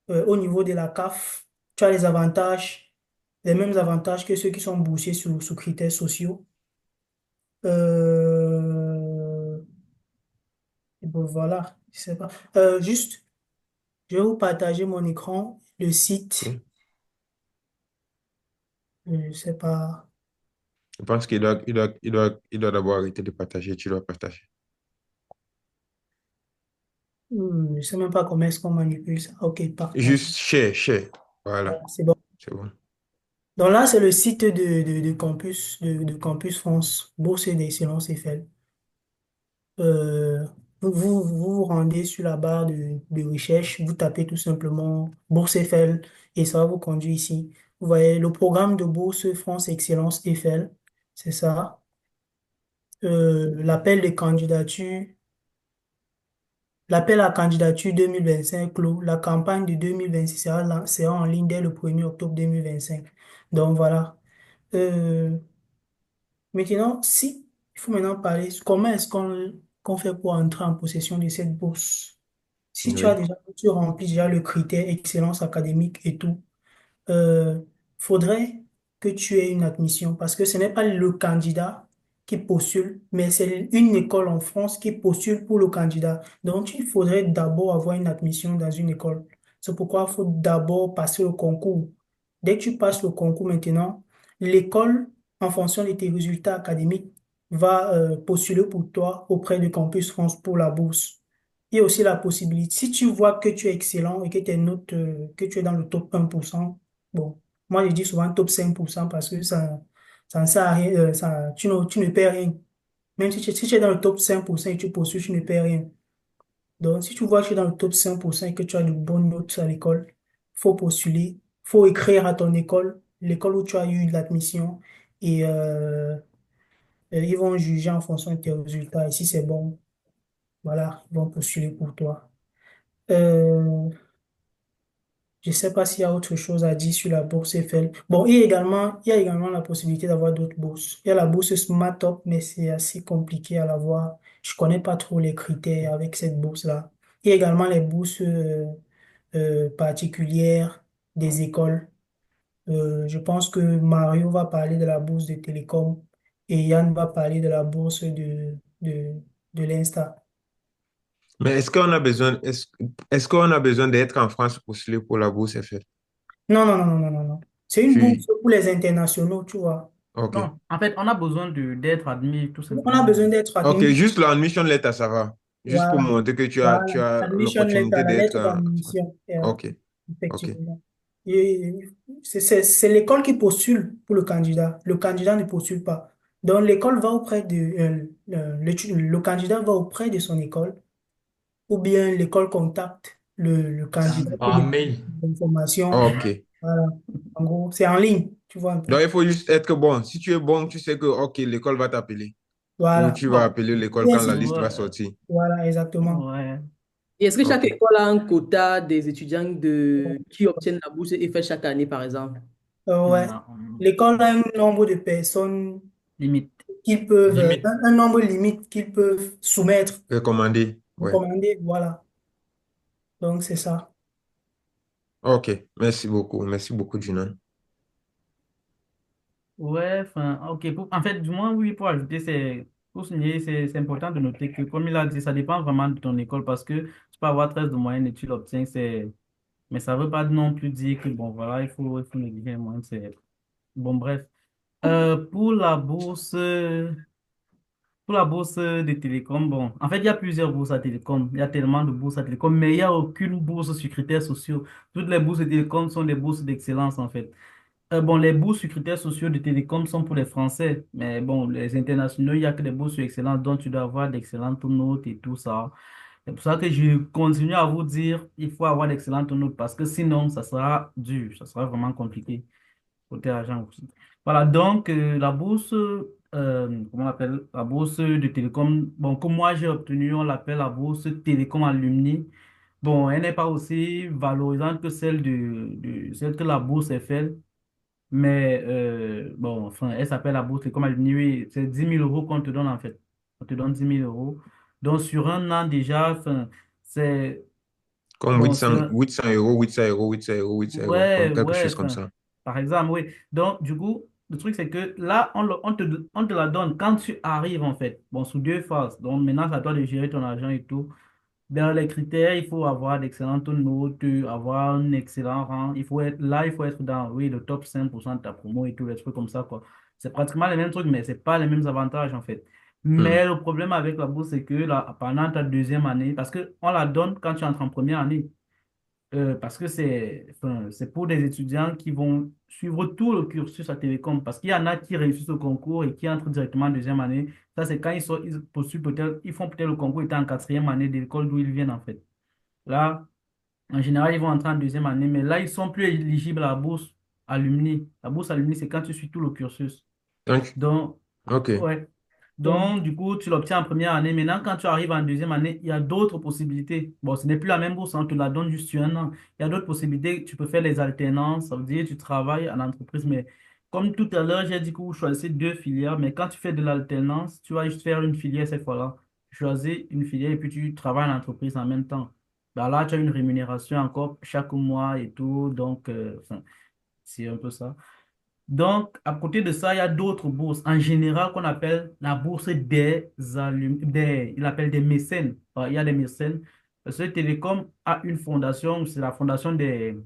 Au niveau de la CAF, tu as les mêmes avantages que ceux qui sont boursiers sous critères sociaux. Euh, bon, voilà, je sais pas. Juste, je vais vous partager mon écran, le site. oui. Je sais pas. Je pense qu'il doit d'abord arrêter de partager. Tu dois partager. Je sais même pas comment est-ce qu'on manipule ça. Ok, partage. Juste share, share. Voilà, Voilà, c'est bon. c'est bon. Donc là, c'est le site de Campus France, Bourse d'Excellence Eiffel. Euh, vous rendez sur la barre de recherche, vous tapez tout simplement Bourse Eiffel et ça va vous conduire ici. Vous voyez le programme de Bourse France Excellence Eiffel, c'est ça. L'appel de candidature, l'appel à candidature 2025 clos. La campagne de 2026 sera en ligne dès le 1er octobre 2025. Donc voilà. Euh, Maintenant, si Il faut maintenant parler comment est-ce qu'on fait pour entrer en possession de cette bourse. Si Oui. tu remplis déjà le critère excellence académique et tout, euh, faudrait que tu aies une admission parce que ce n'est pas le candidat qui postule, mais c'est une école en France qui postule pour le candidat. Donc, il faudrait d'abord avoir une admission dans une école. C'est pourquoi il faut d'abord passer le concours. Dès que tu passes le concours maintenant, l'école, en fonction de tes résultats académiques, va postuler pour toi auprès du Campus France pour la bourse. Il y a aussi la possibilité, si tu vois que tu es excellent et que tes notes, que tu es dans le top 1%. Bon, moi je dis souvent top 5% parce que ça ne sert à rien, tu ne perds rien. Même si tu es dans le top 5% et tu postules, tu ne perds rien. Donc, si tu vois que tu es dans le top 5% et que tu as de bonnes notes à l'école, faut postuler, faut écrire à ton école, l'école où tu as eu l'admission, et ils vont juger en fonction de tes résultats. Et si c'est bon, voilà, ils vont postuler pour toi. Euh, Je ne sais pas s'il y a autre chose à dire sur la bourse Eiffel. Bon, il y a également la possibilité d'avoir d'autres bourses. Il y a la bourse Smart Top, mais c'est assez compliqué à l'avoir. Je ne connais pas trop les critères avec cette bourse-là. Il y a également les bourses particulières des écoles. Je pense que Mario va parler de la bourse de Télécom et Yann va parler de la bourse de l'Insta. Mais est-ce qu'on a besoin d'être en France pour postuler pour la bourse FR? Non, non, non, non, non, non, non. C'est une bourse Tu... pour les internationaux, tu vois. Ok. Non, en fait, on a besoin d'être admis tout On a simplement. besoin d'être Ok, admis. juste l'admission letter, ça va. Juste pour Voilà, montrer que voilà. tu as Admission letter, l'opportunité la d'être lettre en France. d'admission. Ok, ok. Effectivement. Et c'est l'école qui postule pour le candidat. Le candidat ne postule pas. Donc, l'école va auprès de, le candidat va auprès de son école ou bien l'école contacte le candidat pour Par des mail. informations. Ok. Voilà. En gros, c'est en ligne, tu vois un peu. Donc, il faut juste être bon. Si tu es bon, tu sais que, ok, l'école va t'appeler. Ou Voilà. tu vas Bon. appeler l'école Bien quand la sûr. liste va Ouais, sortir. Voilà, exactement. ouais. Et est-ce que chaque Ok. école a un quota des étudiants qui obtiennent la bourse Eiffel chaque année, par exemple? Ouais. Non, L'école a un nombre de personnes limite. qu'ils peuvent, Limite. un nombre limite qu'ils peuvent soumettre, Recommandé. Ouais. recommander, voilà. Donc, c'est ça. Ok. Merci beaucoup. Merci beaucoup, Junan. Ouais, enfin, ok. En fait, du moins, oui, pour ajouter, pour souligner, c'est important de noter que, comme il a dit, ça dépend vraiment de ton école parce que tu peux avoir 13 de moyenne et tu l'obtiens, mais ça veut pas non plus dire que, bon, voilà, il faut négliger les moyenne, bon, bref. Pour la bourse, des télécoms, bon, en fait, il y a plusieurs bourses à télécom. Il y a tellement de bourses à télécom, mais il n'y a aucune bourse sur critères sociaux. Toutes les bourses de télécom sont des bourses d'excellence, en fait. Bon, les bourses sur critères sociaux de télécom sont pour les Français, mais bon, les internationaux, il n'y a que des bourses sur excellence dont tu dois avoir d'excellentes notes et tout ça. C'est pour ça que je continue à vous dire, il faut avoir d'excellentes notes parce que sinon, ça sera dur, ça sera vraiment compliqué côté argent aussi. Voilà, donc la bourse, comment on l'appelle? La bourse de télécom, bon, comme moi j'ai obtenu, on l'appelle la bourse télécom alumni. Bon, elle n'est pas aussi valorisante que celle que la bourse Eiffel. Mais bon, enfin, elle s'appelle la bourse comme elle dit, oui, c'est 10 000 € qu'on te donne en fait. On te donne 10 000 €. Donc sur un an déjà, enfin, c'est Comme bon, sur 800 euros, 800 euros, 800 euros, 800 euros, ouais, comme quelque ouais, chose comme enfin, ça. par exemple, oui. Donc du coup, le truc c'est que là, on te la donne quand tu arrives en fait. Bon, sous deux phases. Donc maintenant, c'est à toi de gérer ton argent et tout. Dans les critères, il faut avoir d'excellentes notes, avoir un excellent rang. Il faut être dans, oui, le top 5% de ta promo et tout, les trucs comme ça, quoi. C'est pratiquement les mêmes trucs, mais c'est pas les mêmes avantages, en fait. Hmm. Mais le problème avec la bourse, c'est que là, pendant ta deuxième année, parce que on la donne quand tu entres en première année, parce que enfin, c'est pour des étudiants qui vont suivre tout le cursus à Télécom. Parce qu'il y en a qui réussissent au concours et qui entrent directement en deuxième année. Ça, c'est quand ils postulent peut-être, ils font peut-être le concours étant en quatrième année de l'école d'où ils viennent, en fait. Là, en général, ils vont entrer en deuxième année, mais là, ils sont plus éligibles à la bourse alumni. La bourse alumni, c'est quand tu suis tout le cursus. Donc, Donc, ok. ouais. Donc, Donc, du coup, tu l'obtiens en première année. Maintenant, quand tu arrives en deuxième année, il y a d'autres possibilités. Bon, ce n'est plus la même bourse, hein, on te la donne juste sur un an. Il y a d'autres possibilités. Tu peux faire les alternances. Ça veut dire que tu travailles en entreprise, mais Comme tout à l'heure, j'ai dit que vous choisissez deux filières, mais quand tu fais de l'alternance, tu vas juste faire une filière cette fois-là. Tu choisis une filière et puis tu travailles en entreprise en même temps. Ben là, tu as une rémunération encore chaque mois et tout, donc enfin, c'est un peu ça. Donc, à côté de ça, il y a d'autres bourses, en général, qu'on appelle la bourse il appelle des mécènes. Il y a des mécènes. Ce Télécom a une fondation, c'est la fondation des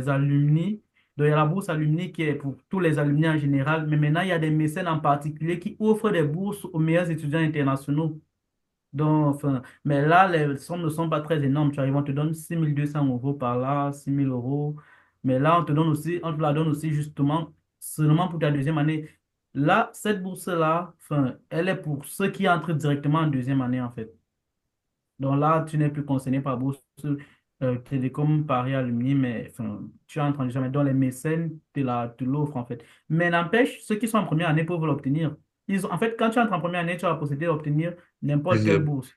alumni. Donc, il y a la bourse alumni qui est pour tous les alumni en général, mais maintenant, il y a des mécènes en particulier qui offrent des bourses aux meilleurs étudiants internationaux. Donc, enfin, mais là, les sommes ne sont pas très énormes. Tu vois, ils vont te donner 6 200 € par là, 6 000 €. Mais là, on te la donne aussi justement seulement pour ta deuxième année. Là, cette bourse-là, enfin, elle est pour ceux qui entrent directement en deuxième année, en fait. Donc là, tu n'es plus concerné par bourse Télécom Paris Alumni, mais enfin, tu entres en jamais. Donc les mécènes te l'offrent en fait. Mais n'empêche, ceux qui sont en première année peuvent l'obtenir. En fait, quand tu entres en première année, tu as la possibilité d'obtenir n'importe quelle Deuxième. bourse.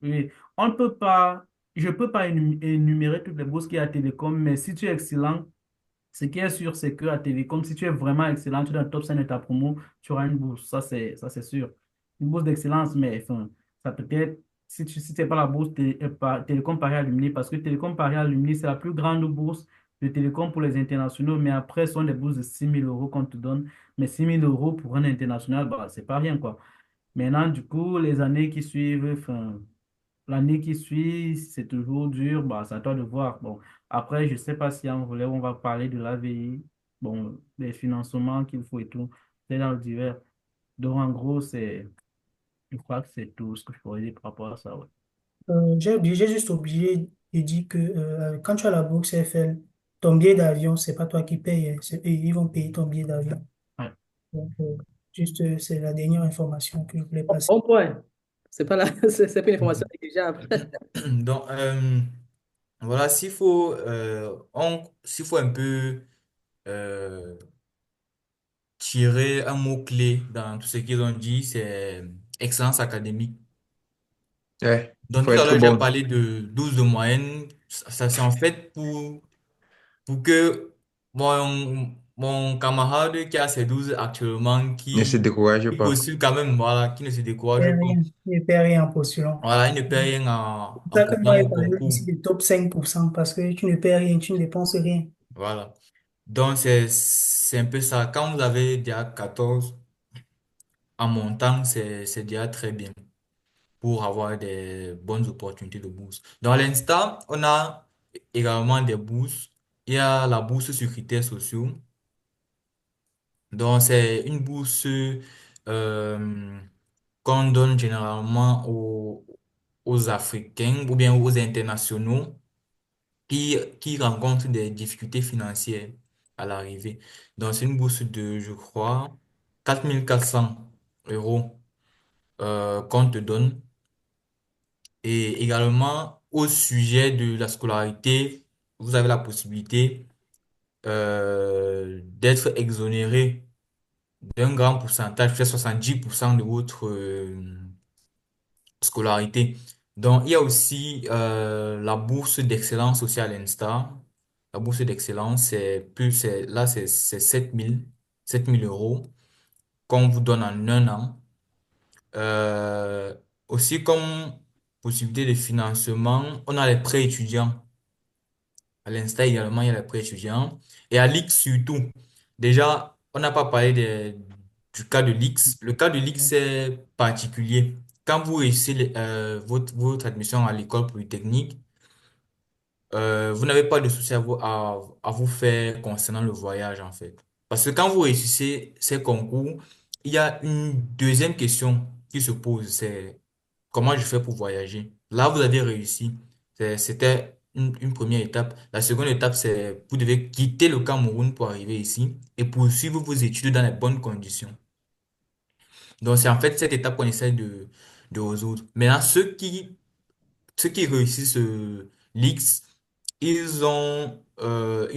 Oui. On ne peut pas, je ne peux pas énumérer toutes les bourses qu'il y a à Télécom, mais si tu es excellent, ce qui est sûr, c'est qu'à Télécom, si tu es vraiment excellent, tu es dans le top 5 de ta promo, tu auras une bourse. Ça, c'est sûr. Une bourse d'excellence, mais enfin, ça peut être, si tu n'es pas la bourse Télécom Paris Alumni, parce que Télécom Paris Alumni, c'est la plus grande bourse de Télécom pour les internationaux, mais après, ce sont des bourses de 6 000 € qu'on te donne. Mais 6 000 € pour un international, bah, c'est pas rien, quoi. Maintenant, du coup, les années qui suivent, enfin, l'année qui suit, c'est toujours dur, bah, c'est à toi de voir. Bon, après, je ne sais pas si en volet, on va parler de l'AVI, bon, des financements qu'il faut et tout, c'est dans le divers. Donc, en gros, je crois que c'est tout ce que je pourrais dire par rapport à ça, ouais. J'ai juste oublié de dire que quand tu as la bourse FL, ton billet d'avion, c'est pas toi qui payes, hein, c'est eux, ils vont payer ton billet d'avion. Ouais. Donc, juste, c'est la dernière information que je voulais Bon, passer. bon point. C'est pas là, c'est pas une information négligeable. Donc, voilà, s'il faut un peu euh, tirer un mot-clé dans tout ce qu'ils ont dit, c'est excellence académique. Ouais, Donc, faut tout à être l'heure, j'ai bon. parlé de 12 de moyenne. Ça, c'est en fait pour que mon camarade qui a ses 12 actuellement, Ne se décourage qui pas. postule quand même, voilà, qui ne se Il décourage ne paie pas. rien, il ne paie rien en postulant. Voilà, il ne paie rien C'est en ça que moi, postulant je au parlais concours. ici du top 5% parce que tu ne paies rien, tu ne dépenses rien. Voilà. Donc, c'est un peu ça. Quand vous avez déjà 14 en montant, c'est déjà très bien pour avoir des bonnes opportunités de bourse. Dans l'instant, on a également des bourses. Il y a la bourse sur critères sociaux. Donc, c'est une bourse qu'on donne généralement aux Africains ou bien aux internationaux qui rencontrent des difficultés financières à l'arrivée. Donc, c'est une bourse de, je crois, 4 400 € qu'on te donne. Et également, au sujet de la scolarité, vous avez la possibilité d'être exonéré d'un grand pourcentage, fait 70% de votre scolarité. Donc, il y a aussi la bourse d'excellence aussi à l'Insta. La bourse d'excellence, là, c'est 7 000 € qu'on vous donne en un an. Euh, Aussi, comme possibilité de financement, on a les prêts étudiants. À l'Insta également, il y a les prêts étudiants. Et à l'X surtout. Déjà, on n'a pas parlé du cas de l'X. Le cas de l'X, c'est particulier. Quand vous réussissez votre admission à l'école polytechnique, vous n'avez pas de souci à vous faire concernant le voyage, en fait. Parce que quand vous réussissez ces concours, il y a une deuxième question qui se pose, c'est comment je fais pour voyager? Là, vous avez réussi. C'était une première étape. La seconde étape, c'est vous devez quitter le Cameroun pour arriver ici et poursuivre vos études dans les bonnes conditions. Donc, c'est en fait cette étape qu'on essaie de résoudre. Maintenant, ceux qui réussissent l'X, ils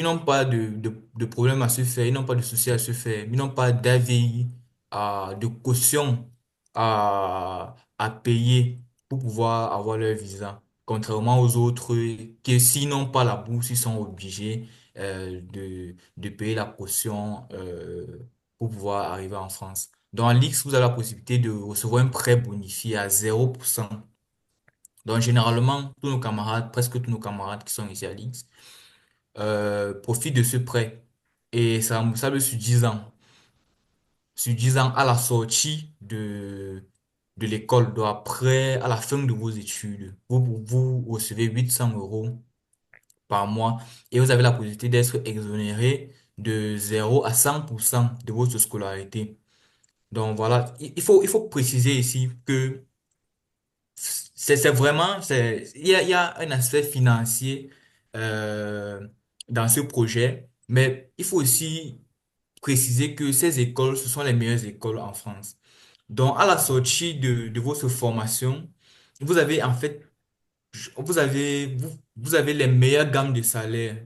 n'ont pas de problème à se faire, ils n'ont pas de souci à se faire, ils n'ont pas d'avis, de caution à payer pour pouvoir avoir leur visa. Contrairement aux autres qui, s'ils n'ont pas la bourse, ils sont obligés de payer la caution pour pouvoir arriver en France. Dans l'X, vous avez la possibilité de recevoir un prêt bonifié à 0%. Donc, généralement, tous nos camarades, presque tous nos camarades qui sont ici à l'X, profitent de ce prêt. Et ça est remboursable sur 10 ans. Sur 10 ans à la sortie de l'école. Donc, après, à la fin de vos études, vous recevez 800 euros par mois et vous avez la possibilité d'être exonéré de 0 à 100% de votre scolarité. Donc voilà, il faut préciser ici que c'est vraiment, il y a un aspect financier dans ce projet, mais il faut aussi préciser que ces écoles, ce sont les meilleures écoles en France. Donc, à la sortie de votre formation, vous avez en fait, vous avez les meilleures gammes de salaire,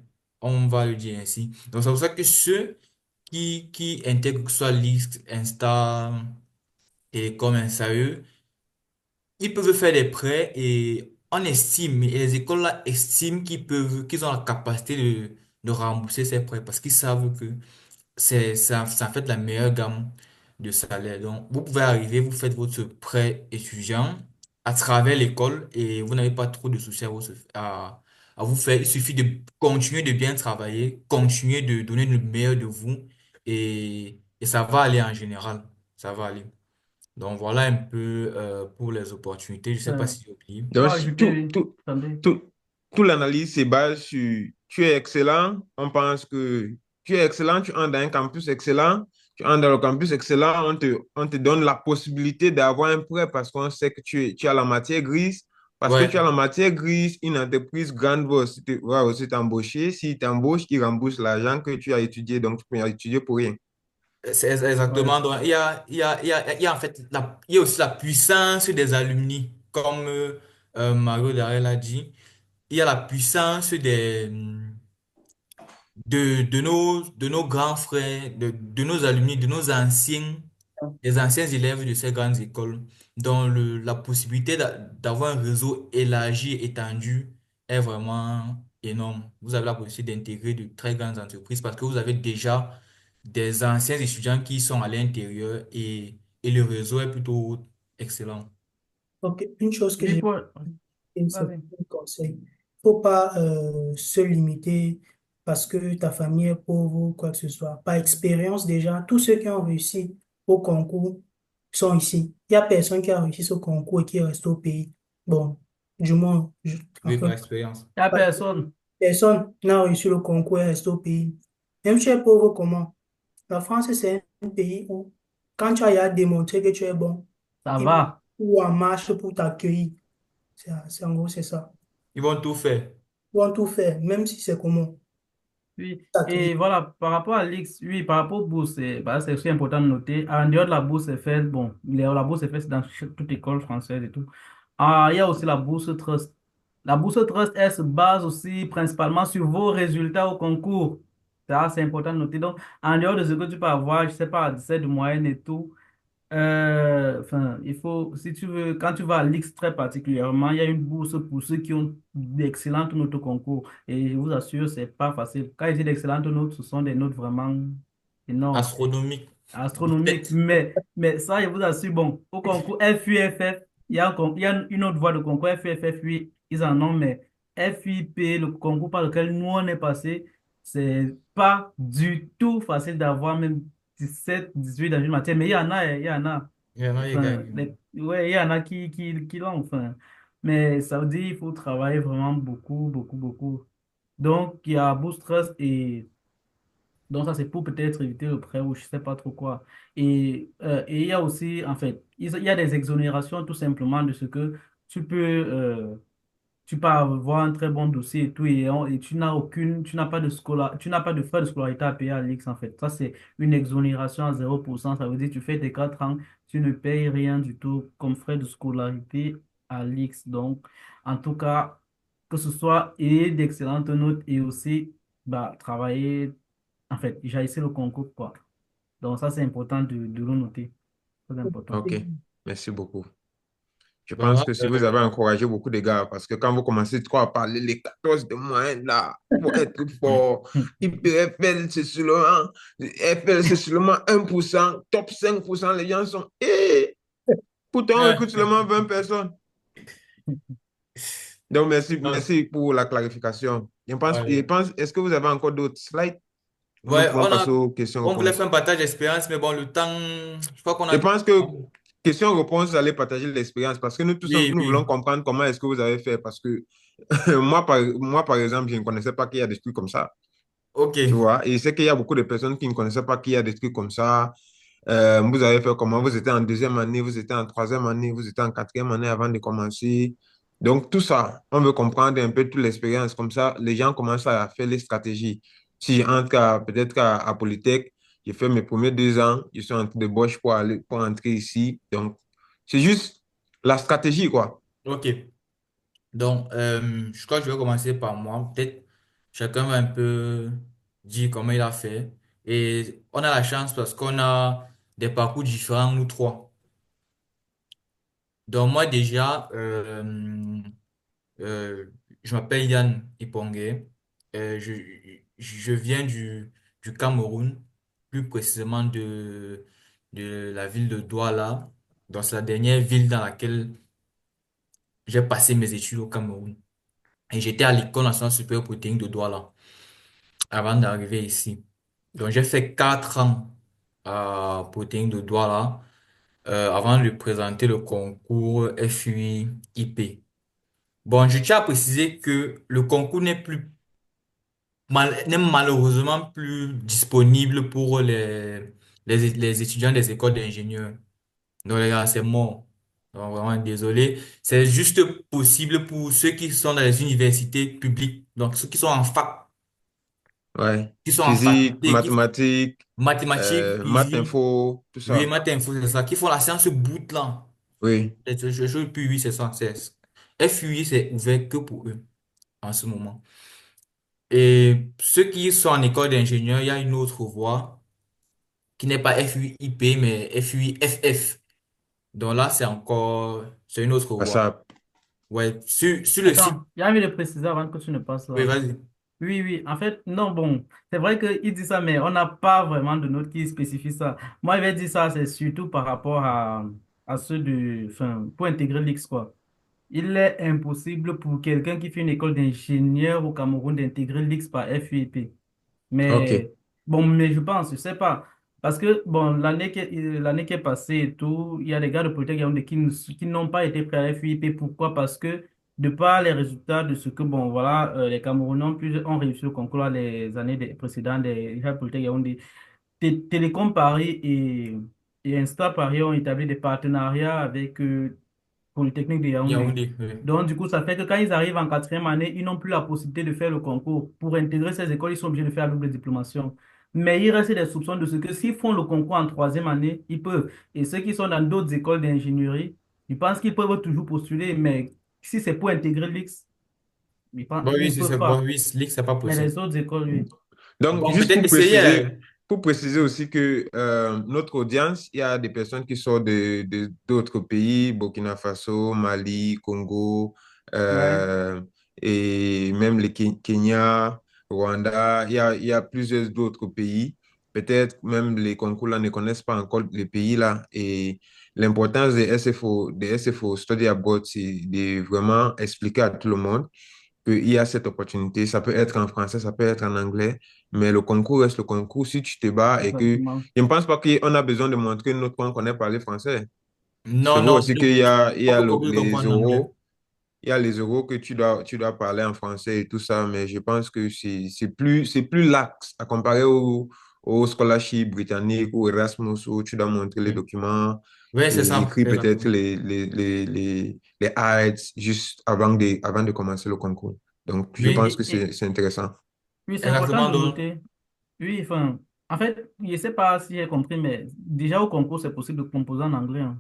on va le dire ainsi. Donc, c'est pour ça que ceux qui intègrent que ce soit List, Insta, Télécom, SAE, ils peuvent faire des prêts et on estime, et les écoles là estiment qu'ils ont la capacité de rembourser ces prêts parce qu'ils savent que ça fait la meilleure gamme de salaire. Donc, vous pouvez arriver, vous faites votre prêt étudiant à travers l'école et vous n'avez pas trop de soucis à vous faire. Il suffit de continuer de bien travailler, continuer de donner le meilleur de vous et ça va aller en général. Ça va aller. Donc, voilà un peu pour les opportunités. Je ne sais pas Euh, si j'ai oublié. pour Donc, ajouter, oui. Attendez. tout l'analyse se base sur tu es excellent, on pense que tu es excellent, tu entres dans un campus excellent, tu entres dans le campus excellent, on te donne la possibilité d'avoir un prêt parce qu'on sait que tu as la matière grise. Parce que tu as Ouais, la matière grise, une entreprise grande va aussi t'embaucher. S'il t'embauche, il rembourse l'argent que tu as étudié, donc tu peux étudier pour rien. c'est Ouais. exactement. Donc, il y a en fait il y a aussi la puissance des alumni, comme Mario Darel a dit. Il y a la puissance de nos grands frères, de nos alumni, de nos anciens, des anciens élèves de ces grandes écoles, dont la possibilité d'avoir un réseau élargi et étendu est vraiment énorme. Vous avez la possibilité d'intégrer de très grandes entreprises parce que vous avez déjà des anciens étudiants qui sont à l'intérieur et le réseau est plutôt excellent. Ok, une chose que Oui, j'ai pour... c'est Vas-y. un conseil. Faut pas se limiter parce que ta famille est pauvre ou quoi que ce soit. Par expérience déjà, tous ceux qui ont réussi au concours sont ici. Il n'y a personne qui a réussi ce concours et qui est resté au pays. Bon, du moins, Oui, par enfin, expérience. Il n'y a personne. personne n'a réussi le concours et est resté au pays. Même si tu es pauvre comment? La France, c'est un pays où, quand tu as à démontrer que tu es bon, Ça ils va. ou en marche pour t'accueillir. En gros, c'est ça. Ils vont tout faire. Ils vont tout faire, même si c'est comment Oui, t'accueillir. et voilà, par rapport à l'X, oui, par rapport aux bourses, c'est aussi important de noter. En dehors de la bourse FL, bon, la bourse FL, c'est dans toute école française et tout. Ah, il y a aussi la bourse Trust. La bourse Trust, elle se base aussi principalement sur vos résultats au concours. Ça, c'est important de noter. Donc, en dehors de ce que tu peux avoir, je sais pas, 17 de moyenne et tout, enfin, il faut, si tu veux, quand tu vas à l'X très particulièrement, il y a une bourse pour ceux qui ont d'excellentes notes au concours. Et je vous assure, c'est pas facile. Quand je dis d'excellentes notes, ce sont des notes vraiment énormes, Astronomique. astronomiques. Mais ça, je vous assure, bon, au concours FUFF, il y a une autre voie de concours, FUFF, oui, ils en ont, mais FUP, le concours par lequel nous on est passé, c'est pas du tout facile d'avoir même 17 18 dans une matière, mais il y en a, il y en a. Il y en a, les gars. Enfin, ouais, il y en a qui l'ont, enfin. Mais ça veut dire qu'il faut travailler vraiment beaucoup, beaucoup, beaucoup. Donc, il y a Boost Trust et donc ça, c'est pour peut-être éviter le prêt ou je sais pas trop quoi. Et il y a aussi, en fait, il y a des exonérations tout simplement de ce que tu peux, tu peux avoir un très bon dossier et tout, et tu n'as pas de tu n'as pas de frais de scolarité à payer à l'X, en fait. Ça, c'est une exonération à 0%. Ça veut dire que tu fais tes 4 ans, tu ne payes rien du tout comme frais de scolarité à l'X. Donc, en tout cas, que ce soit et d'excellentes notes et aussi, bah, travailler, en fait, j'ai essayé le concours, quoi. Donc, ça, c'est important de le noter. Très important. OK, merci beaucoup. Je pense Voilà. que si vous avez encouragé beaucoup de gars, parce que quand vous commencez trop à parler les 14 de moyenne là, pour être fort, IPFL c'est seulement, FL c'est seulement 1%, top 5%, les gens sont, pourtant on recrute seulement 20 personnes. Donc merci, Ouais, merci pour la clarification. ouais. Est-ce que vous avez encore d'autres slides? Nous Ouais, pouvons passer aux on voulait faire questions-réponses. un partage d'expérience, mais bon, le temps, je crois qu'on Je a. pense que question-réponse, vous allez partager l'expérience parce que nous tous, Oui, nous voulons oui. comprendre comment est-ce que vous avez fait parce que moi, par exemple, je ne connaissais pas qu'il y a des trucs comme ça, Ok. tu vois. Et c'est qu'il y a beaucoup de personnes qui ne connaissaient pas qu'il y a des trucs comme ça. Vous avez fait comment? Vous étiez en deuxième année, vous étiez en troisième année, vous étiez en quatrième année avant de commencer. Donc, tout ça, on veut comprendre un peu toute l'expérience. Comme ça, les gens commencent à faire les stratégies. Si j'entre peut-être à Polytech, j'ai fait mes premiers 2 ans, je suis en train de bosse pour entrer ici. Donc, c'est juste la stratégie, quoi. Ok. Donc, je crois que je vais commencer par moi. Peut-être chacun va un peu dire comment il a fait. Et on a la chance parce qu'on a des parcours différents, nous trois. Donc, moi, déjà, euh, je m'appelle Yann Ipongue. Je viens du Cameroun, plus précisément de la ville de Douala. Donc, c'est la dernière ville dans laquelle j'ai passé mes études au Cameroun. Et j'étais à l'École nationale supérieure polytechnique de Douala avant d'arriver ici. Donc, j'ai fait 4 ans à Polytechnique de Douala avant de présenter le concours FUI-IP. Bon, je tiens à préciser que le concours n'est malheureusement plus disponible pour les étudiants des écoles d'ingénieurs. Donc, les gars, c'est mort. Donc, vraiment désolé. C'est juste possible pour ceux qui sont dans les universités publiques. Donc, ceux qui sont en fac, Ouais. qui sont en Physique, faculté, mathématiques, mathématiques, maths physique, info, tout oui, ça. maths info, c'est ça, qui font la science boot là. Oui. Puis oui, c'est ça. FUI, c'est ouvert que pour eux en ce moment. Et ceux qui sont en école d'ingénieur, il y a une autre voie qui n'est pas FUIP, mais FUIFF. Donc là, c'est une autre voie. WhatsApp. Ouais, sur le site. Attends, il a envie de préciser avant que tu ne passes Oui, là. vas-y. Oui, oui, en fait, non, bon, c'est vrai qu'il dit ça, mais on n'a pas vraiment de note qui spécifie ça. Moi, il va dire ça, c'est surtout par rapport à ceux de, enfin, pour intégrer l'X, quoi. Il est impossible pour quelqu'un qui fait une école d'ingénieur au Cameroun d'intégrer l'X par FUEP. OK. Mais bon, mais je pense, je sais pas. Parce que bon, l'année qui est passée et tout, il y a des gars de Polytechnique Yaoundé qui n'ont pas été pris à la FUIP. Pourquoi? Parce que de par les résultats de ce que, bon, voilà, les Camerounais ont réussi au concours les années précédentes des Polytechnique Yaoundé, Télécom Paris et Insta Paris ont établi des partenariats avec Polytechnique de Yaoundé. Yaoundé, oui. Donc, du coup, ça fait que quand ils arrivent en quatrième année, ils n'ont plus la possibilité de faire le concours. Pour intégrer ces écoles, ils sont obligés de faire la double diplomation. Mais il reste des soupçons de ce que s'ils font le concours en troisième année, ils peuvent. Et ceux qui sont dans d'autres écoles d'ingénierie, ils pensent qu'ils peuvent toujours postuler, mais si c'est pour intégrer l'X, Bon, ils oui, ne si peuvent c'est bon, pas. oui, League, c'est pas Mais possible. les autres écoles, oui. Donc, Bon, juste peut-être essayer. pour préciser aussi que notre audience, il y a des personnes qui sortent d'autres pays, Burkina Faso, Mali, Congo, Ouais. euh, et même le Kenya, Rwanda, il y a plusieurs d'autres pays. Peut-être même les concours là ne connaissent pas encore les pays là. Et l'importance des SFO Study Abroad, c'est de vraiment expliquer à tout le monde qu'il y a cette opportunité. Ça peut être en français, ça peut être en anglais, mais le concours reste le concours. Si tu te bats et que... Exactement. Je ne pense pas qu'on a besoin de montrer notre point qu'on connaît parler français. C'est Non, vrai non, aussi il y on a peut beaucoup les comprendre l'anglais. euros. Il y a les euros que tu dois parler en français et tout ça, mais je pense que c'est plus lax à comparer au scholarship britannique ou Erasmus où tu dois montrer les Oui, documents oui, c'est et ça, écrire peut-être exactement. les highlights juste avant de commencer le concours. Donc, je Oui, pense que c'est intéressant. Oui, c'est important exactement. de Donc, noter. Oui, enfin, en fait, je ne sais pas si j'ai compris, mais déjà au concours, c'est possible de composer en anglais, hein.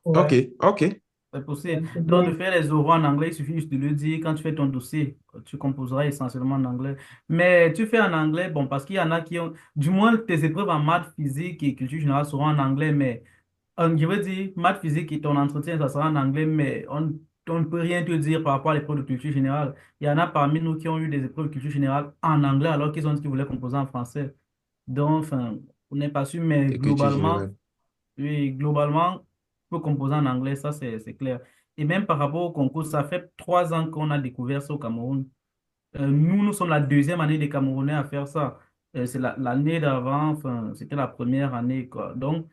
OK, Ouais, OK. C'est possible. ouais, c'est Donc, de bien. faire les oraux en anglais, il suffit juste de le dire. Quand tu fais ton dossier, tu composeras essentiellement en anglais. Mais tu fais en anglais, bon, parce qu'il y en a qui ont, du moins, tes épreuves en maths, physique et culture générale seront en anglais, mais Je veux dire, maths, physique et ton entretien, ça sera en anglais, mais on ne peut rien te dire par rapport à l'épreuve de culture générale. Il y en a parmi nous qui ont eu des épreuves de culture générale en anglais alors qu'ils ont dit qu'ils voulaient composer en français. Donc, enfin, on n'est pas sûr, mais Et culture globalement, générale. oui, globalement, on peut composer en anglais, ça c'est clair. Et même par rapport au concours, ça fait 3 ans qu'on a découvert ça au Cameroun. Nous sommes la deuxième année des Camerounais à faire ça. C'est l'année d'avant, enfin, c'était la première année, quoi. Donc,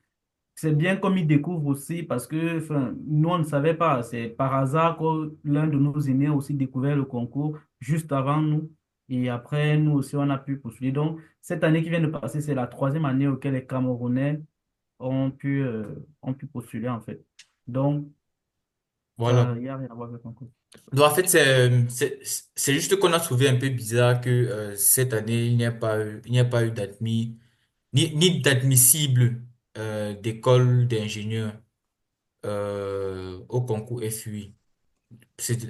c'est bien comme ils découvrent aussi parce que enfin, nous, on ne savait pas. C'est par hasard que l'un de nos aînés a aussi découvert le concours juste avant nous. Et après, nous aussi, on a pu poursuivre. Donc, cette année qui vient de passer, c'est la troisième année auquel les Camerounais ont pu postuler, en fait. Donc, ça, Voilà. il n'y a rien à voir avec le concours. Donc, en fait, c'est juste qu'on a trouvé un peu bizarre que cette année, il n'y a pas eu ni d'admissible d'école d'ingénieurs au concours FUI.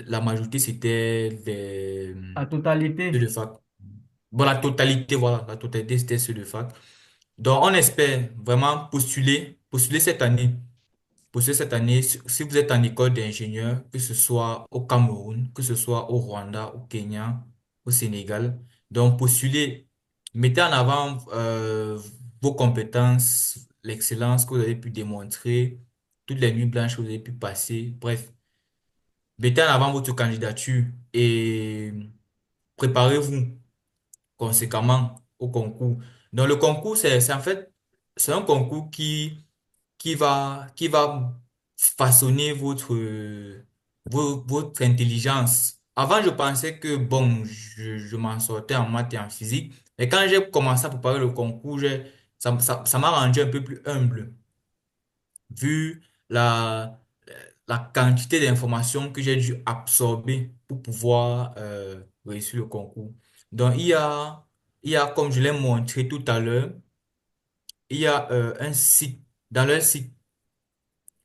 La majorité, c'était La ceux totalité. de fac. Bon, la totalité, voilà, la totalité, c'était ceux de fac. Donc, on espère vraiment postuler cette année. Postuler cette année, si vous êtes en école d'ingénieur, que ce soit au Cameroun, que ce soit au Rwanda, au Kenya, au Sénégal. Donc, postulez, mettez en avant vos compétences, l'excellence que vous avez pu démontrer, toutes les nuits blanches que vous avez pu passer. Bref, mettez en avant votre candidature et préparez-vous conséquemment au concours. Donc, le concours, c'est en fait, c'est un concours qui va façonner votre intelligence. Avant, je pensais que, bon, je m'en sortais en maths et en physique. Mais quand j'ai commencé à préparer le concours, ça m'a rendu un peu plus humble, vu la quantité d'informations que j'ai dû absorber pour pouvoir réussir le concours. Donc, il y a, comme je l'ai montré tout à l'heure, il y a un site, dans leur site,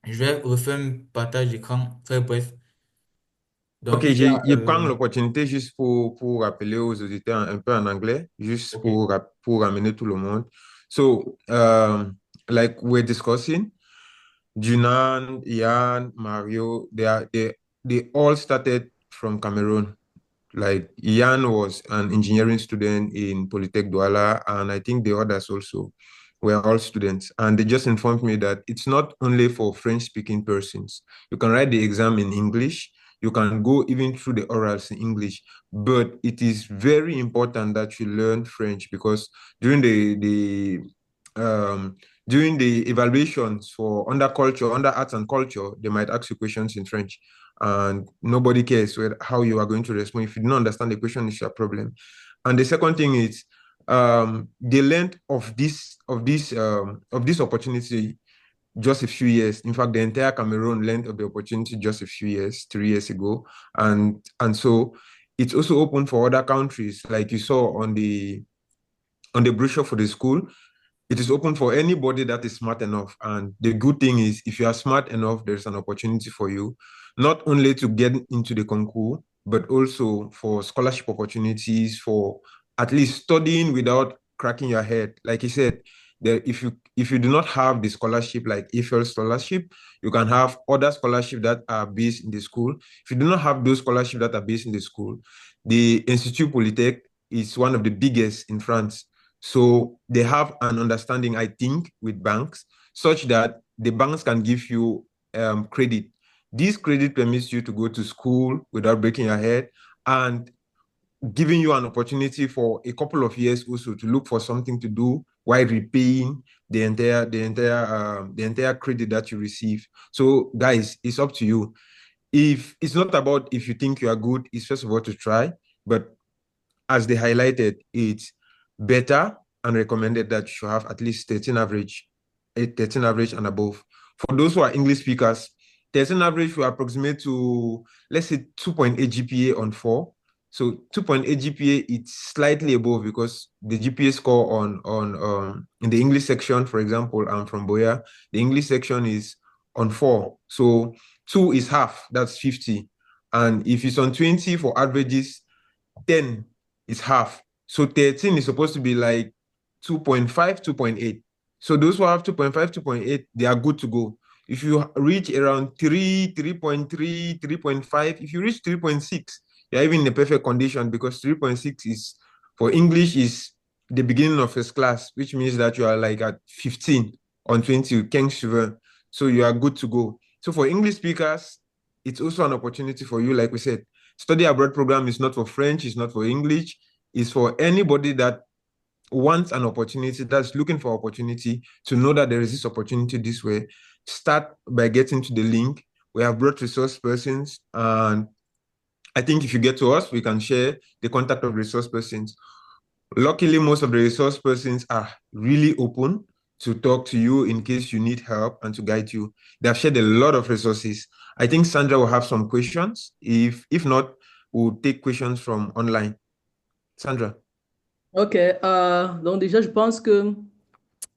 je vais refaire un partage d'écran très bref. Donc, Ok, il y a... je prends l'opportunité juste pour rappeler aux auditeurs un peu en anglais, juste OK. pour ramener tout le monde. So, like we're discussing, Junan, Ian, Mario, they all started from Cameroon. Like Ian was an engineering student in Polytech Douala, and I think the others also were all students. And they just informed me that it's not only for French-speaking persons. You can write the exam in English. You can go even through the orals in English, but it is very important that you learn French because during um, during the evaluations for under arts and culture, they might ask you questions in French and nobody cares how you are going to respond. If you don't understand the question, it's your problem. And the second thing is the length of this opportunity just a few years. In fact, the entire Cameroon learned of the opportunity just a few years, 3 years ago, and so it's also open for other countries, like you saw on the brochure for the school. It is open for anybody that is smart enough. And the good thing is, if you are smart enough, there's an opportunity for you, not only to get into the concours, but also for scholarship opportunities, for at least studying without cracking your head. Like you said, if you do not have the scholarship like EFL scholarship, you can have other scholarship that are based in the school. If you do not have those scholarships that are based in the school, the Institut Polytech is one of the biggest in France. So they have an understanding, I think, with banks, such that the banks can give you credit. This credit permits you to go to school without breaking your head and giving you an opportunity for a couple of years also to look for something to do while repaying the entire credit that you receive. So, guys, it's up to you. If it's not about if you think you are good, it's first of all to try, but as they highlighted, it's better and recommended that you should have at least 13 average, 13 average and above. For those who are English speakers, 13 average will approximate to, let's say, 2.8 GPA on 4. So 2.8 GPA, it's slightly above because the GPA score on in the English section, for example, I'm from Boya, the English section is on 4. So 2 is half, that's 50. And if it's on 20 for averages, 10 is half. So 13 is supposed to be like 2.5, 2.8. So those who have 2.5, 2.8, they are good to go. If you reach around 3.3, 3.5, if you reach 3.6, you're even in a perfect condition because 3.6 is for English is the beginning of first class, which means that you are like at 15 on 20, King Suver. So you are good to go. So for English speakers, it's also an opportunity for you, like we said. Study abroad program is not for French, it's not for English, it's for anybody that wants an opportunity, that's looking for opportunity, to know that there is this opportunity this way. Start by getting to the link. We have brought resource persons, and I think if you get to us, we can share the contact of resource persons. Luckily, most of the resource persons are really open to talk to you in case you need help and to guide you. They have shared a lot of resources. I think Sandra will have some questions. If not, we'll take questions from online. Sandra. Ok, donc déjà, je pense que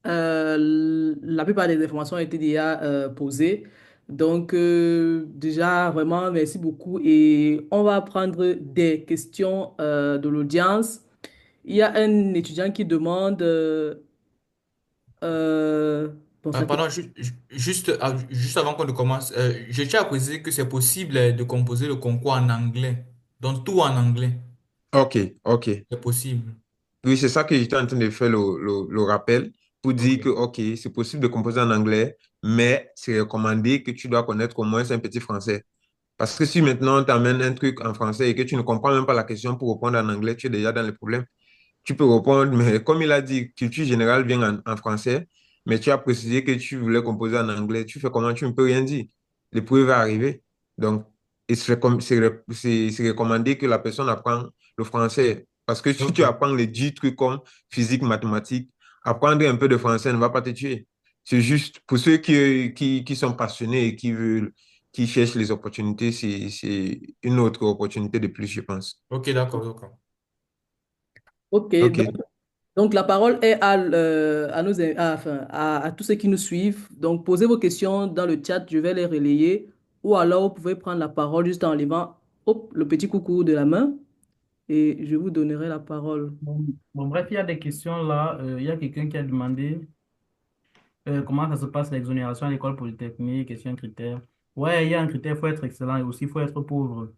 la plupart des informations ont été déjà posées. Donc, déjà, vraiment, merci beaucoup. Et on va prendre des questions de l'audience. Il y a un étudiant qui demande, bon, ça Pardon, juste avant qu'on ne commence, je tiens à préciser que c'est possible de composer le concours en anglais. Donc, tout en anglais, OK, OK. c'est possible. Oui, c'est ça que j'étais en train de faire le rappel pour dire que, OK. OK, c'est possible de composer en anglais, mais c'est recommandé que tu dois connaître au moins un petit français. Parce que si maintenant tu amènes un truc en français et que tu ne comprends même pas la question pour répondre en anglais, tu es déjà dans les problèmes. Tu peux répondre, mais comme il a dit, culture générale vient en français, mais tu as précisé que tu voulais composer en anglais. Tu fais comment? Tu ne peux rien dire. L'épreuve va arriver. Donc, c'est recommandé que la personne apprend le français. Parce que si tu OK. apprends les 10 trucs comme physique, mathématiques, apprendre un peu de français ne va pas te tuer. C'est juste pour ceux qui sont passionnés et qui veulent, qui cherchent les opportunités, c'est une autre opportunité de plus, je pense. OK, d'accord, d'accord. ok. OK. Donc, la parole est à nos, enfin, à tous ceux qui nous suivent. Donc, posez vos questions dans le chat, je vais les relayer. Ou alors, vous pouvez prendre la parole juste en levant hop, le petit coucou de la main et je vous donnerai la parole. Bref, il y a des questions là. Il y a quelqu'un qui a demandé comment ça se passe l'exonération à l'école polytechnique, question critère. Ouais, il y a un critère, il faut être excellent et aussi il faut être pauvre.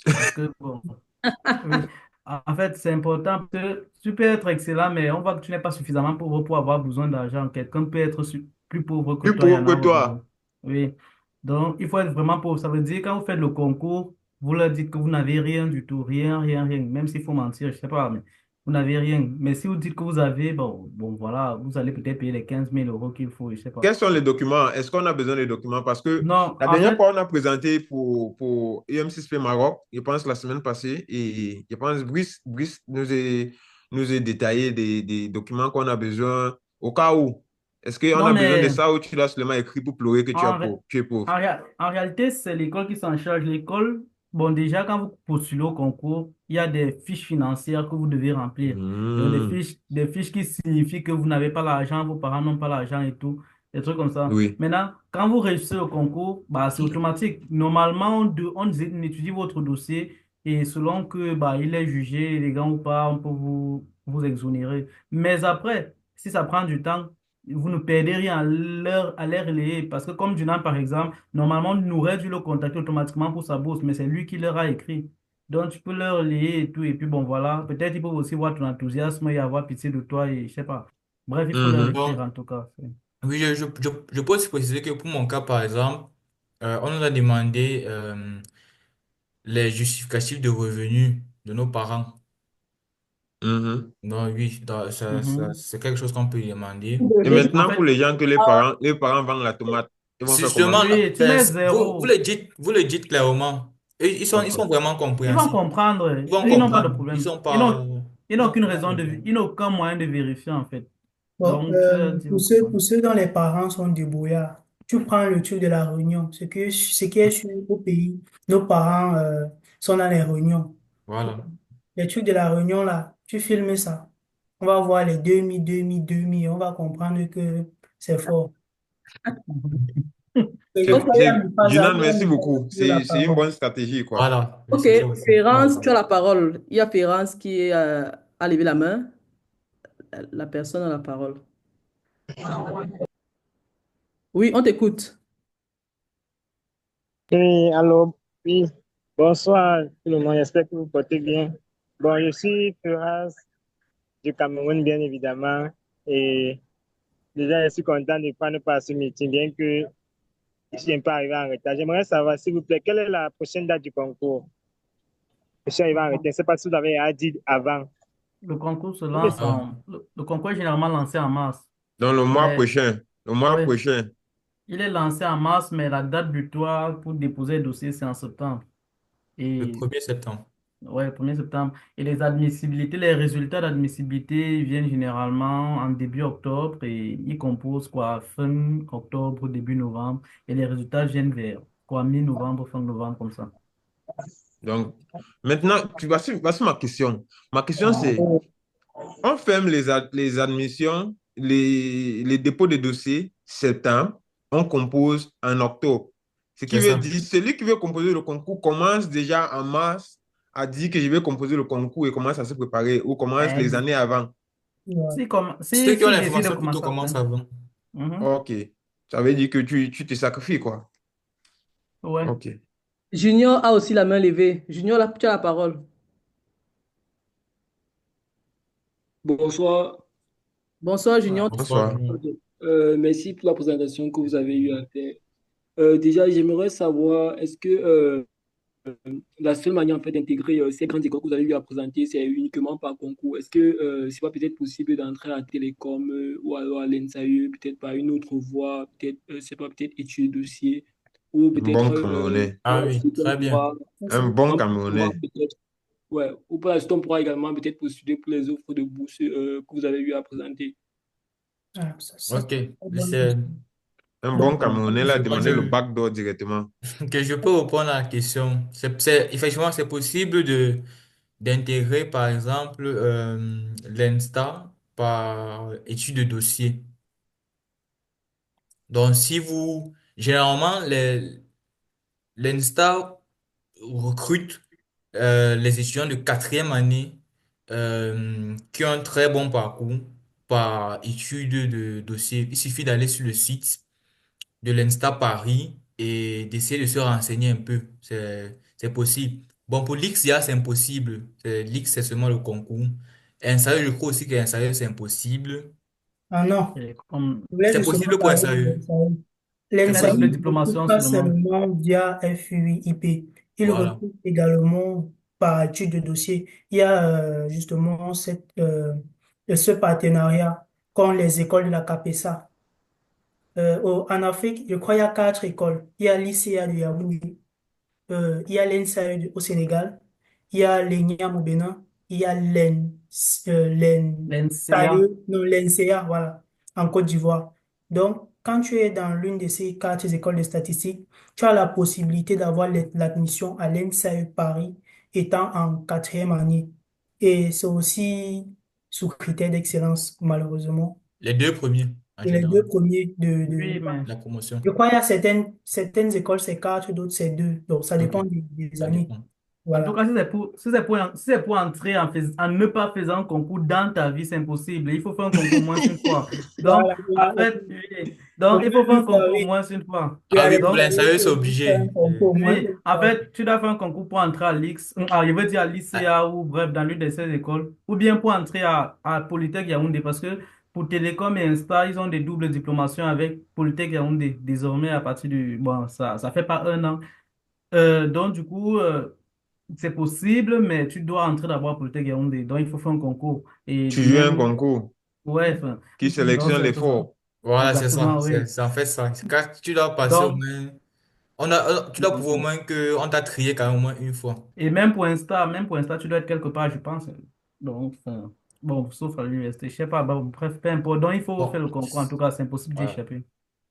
Parce que, bon, oui, en fait, c'est important que tu peux être excellent, mais on voit que tu n'es pas suffisamment pauvre pour avoir besoin d'argent. Quelqu'un peut être plus pauvre que Plus toi et pauvre en que avoir toi. besoin. Oui. Donc, il faut être vraiment pauvre. Ça veut dire quand vous faites le concours, vous leur dites que vous n'avez rien du tout. Rien, rien, rien. Même s'il faut mentir, je sais pas, mais vous n'avez rien. Mais si vous dites que vous avez, bon, voilà, vous allez peut-être payer les 15 000 € qu'il faut, je sais pas. Quels sont les documents? Est-ce qu'on a besoin des documents? Parce que Non, la en dernière fait, fois, on a présenté pour EM6P Maroc, je pense la semaine passée, et je pense Brice nous a détaillé des documents qu'on a besoin au cas où. Est-ce qu'on non, a besoin de mais ça ou tu dois seulement écrire pour pleurer que tu, as En, ré- pauvre, tu es pauvre? en réalité, c'est l'école qui s'en charge. L'école, bon, déjà, quand vous postulez au concours, il y a des fiches financières que vous devez remplir. Donc, Hmm, des fiches qui signifient que vous n'avez pas l'argent, vos parents n'ont pas l'argent et tout, des trucs comme ça. oui. Maintenant, quand vous réussissez au concours, bah, c'est automatique. Normalement, on étudie votre dossier et selon que bah, il est jugé élégant ou pas, on peut vous exonérer. Mais après, si ça prend du temps, vous ne perdez rien à l'air relayé. Parce que comme Dunan, par exemple, normalement, on aurait dû le contacter automatiquement pour sa bourse, mais c'est lui qui leur a écrit. Donc, tu peux leur relayer et tout. Et puis, bon, voilà. Peut-être ils peuvent aussi voir ton enthousiasme et avoir pitié de toi et je sais pas. Bref, il faut leur Mhm. écrire Donc, en tout cas. oui, je peux aussi préciser que pour mon cas, par exemple, on nous a demandé les justificatifs de revenus de nos parents. Mhm. Donc, oui, Mhm. c'est quelque chose qu'on peut demander. Et En maintenant, pour fait, les gens que les parents vendent la tomate, ils vont C'est faire comment? justement, oui, tu mets zéro. vous le dites clairement. Et ils D'accord. sont vraiment Ils vont compréhensifs. comprendre. Ils vont Eux, ils n'ont pas de comprendre. problème. Ils n'ont Ils ont aucune aucun raison problème. ils n'ont aucun moyen de vérifier, en fait. Bon, Donc, tu leur dis, vous pour comprenez. ceux dont les parents sont débrouillards, tu prends le truc de la réunion. Ce qui est sûr au pays, nos parents sont dans les réunions. Voilà. Les trucs de la réunion, là, tu filmes ça. On va voir les demi, demi, demi. On va comprendre que c'est fort. Et je crois qu'il y a Junan, il y a merci Mufasa beaucoup. qui veut la C'est une parole. bonne stratégie, quoi. Voilà. Ok, C'est ça aussi. Férance, Voilà. tu as la parole. Il y a Férance qui a levé la main. La personne a la parole. Oui, on t'écoute. Oui, allô, oui, bonsoir tout le monde, j'espère que vous vous portez bien. Bon, je suis Firas du Cameroun, bien évidemment, et déjà, je suis content de prendre part à ce meeting, bien que je suis un peu arrivé en retard. J'aimerais savoir, s'il vous plaît, quelle est la prochaine date du concours? Je suis arrivé en retard, je ne sais pas si vous avez dit avant. Le concours se Ok, lance le concours est généralement lancé en mars, Dans le mois mais prochain. Le mois ouais, prochain. il est lancé en mars, mais la date butoir pour déposer le dossier, c'est en septembre. Le Et 1er septembre. ouais, 1er septembre. Et les admissibilités, les résultats d'admissibilité viennent généralement en début octobre et ils composent quoi, fin octobre, début novembre. Et les résultats viennent vers quoi, mi-novembre, fin novembre, comme ça. Donc, maintenant, voici ma question. Ma question, c'est, on ferme les admissions, les dépôts de dossiers septembre, on compose en octobre. Ce qui C'est veut ça. dire, celui qui veut composer le concours commence déjà en mars à dire que je vais composer le concours et commence à se préparer ou commence les Ex- années avant. Ouais. Ceux qui ont si décide de l'information plutôt commencer après. commencent avant. Mhm. Ok. Ça veut dire que tu te sacrifies, quoi. Ouais. Ok. Junior a aussi la main levée. Junior, tu as la parole. Bonsoir. Bonsoir, Voilà. Junior. Bonsoir, Bonsoir. Junior. Ok. Merci pour la présentation que vous avez eue à faire. Déjà, j'aimerais savoir, est-ce que la seule manière en fait, d'intégrer ces grandes écoles que vous avez eu à présenter, c'est uniquement par concours? Est-ce que c'est pas peut-être possible d'entrer à Télécom ou alors à l'ENSAE, peut-être par une autre voie, peut-être, c'est pas peut-être études de dossier, ou Un peut-être bon Camerounais. Ah oui, très bien. Un bon on pourra Camerounais. peut-être, ouais, ou par la suite, on pourra également peut-être postuler pour les offres de bourse que vous avez eu à présenter. Ah, ça, c'est Ok. une très bonne C'est question. Un Bon, bon bon. Camerounais l'a Je crois demandé le backdoor directement. que je peux répondre à la question. Effectivement, c'est possible d'intégrer, par exemple, l'Insta par étude de dossier. Donc, si vous, généralement, l'Insta recrute les étudiants de quatrième année qui ont un très bon parcours par étude de dossier. Il suffit d'aller sur le site de l'Insta Paris et d'essayer de se renseigner un peu. C'est possible. Bon, pour l'IXIA, c'est impossible. L'X, c'est seulement le concours. Un SAE, je crois aussi qu'un SAE, c'est impossible. ah non, Et comme je voulais C'est justement possible pour un parler de SAE. l'ENSAI. C'est c'est un L'ENSAI double possible. ne recrute diplomation pas seulement. seulement via FUI-IP, il Voilà. recrute également par étude de dossier. Il y a justement ce partenariat qu'ont les écoles de la CAPESA. En Afrique, je crois qu'il y a 4 écoles. Il y a l'ICA de Yaoundé, il y a l'ENSAE au Sénégal, il y a l'ENIAM au Bénin, il y a L'NCA. non, l'ENSEA, voilà, en Côte d'Ivoire. Donc, quand tu es dans l'une de ces 4 écoles de statistiques, tu as la possibilité d'avoir l'admission à l'ENSAE Paris étant en quatrième année. Et c'est aussi sous critère d'excellence, malheureusement. Les deux premiers, en Et les deux général. premiers Oui, mais La promotion. je crois qu'il y a certaines écoles, c'est 4, d'autres, c'est 2. Donc, ça Ok, dépend des ça années. dépend. en tout Voilà. cas, si c'est pour entrer en ne pas faisant un concours dans ta vie, c'est impossible. Il faut faire un concours au moins une fois. Donc, Voilà. en fait, oui. Au Donc, il moins faut faire une un fois, concours au oui. moins une fois. Il y Ah a oui, des pour Donc, périodes l'installer, c'est où il faut faire un obligé. concours au moins oui, une en fois. fait, tu dois faire un concours pour entrer à l'X, je veux dire à Ah, l'ICA ou bref, dans l'une de ces écoles, ou bien pour entrer à Polytech Yaoundé, parce que pour Télécom et Insta, ils ont des doubles diplomations avec Polytech Yaoundé, désormais à partir du... Bon, ça fait pas un an. Donc, du coup, c'est possible, mais tu dois entrer d'abord à Polytech Yaoundé, donc il faut faire un concours. Et Tu joues un même, concours ouais, enfin, qui donc sélectionne c'est un les peu ça. forts. voilà, c'est ça. Exactement, oui. C'est en fait ça. Quand tu dois passer au Donc, moins. Tu dois prouver au moins qu'on t'a trié quand même au moins une fois. et même pour Insta, tu dois être quelque part, je pense. Donc, bon, sauf à l'université, je sais pas, bon, bref, peu importe. Donc, il faut faire Bon. le concours. En tout cas, c'est impossible d'y Voilà. échapper.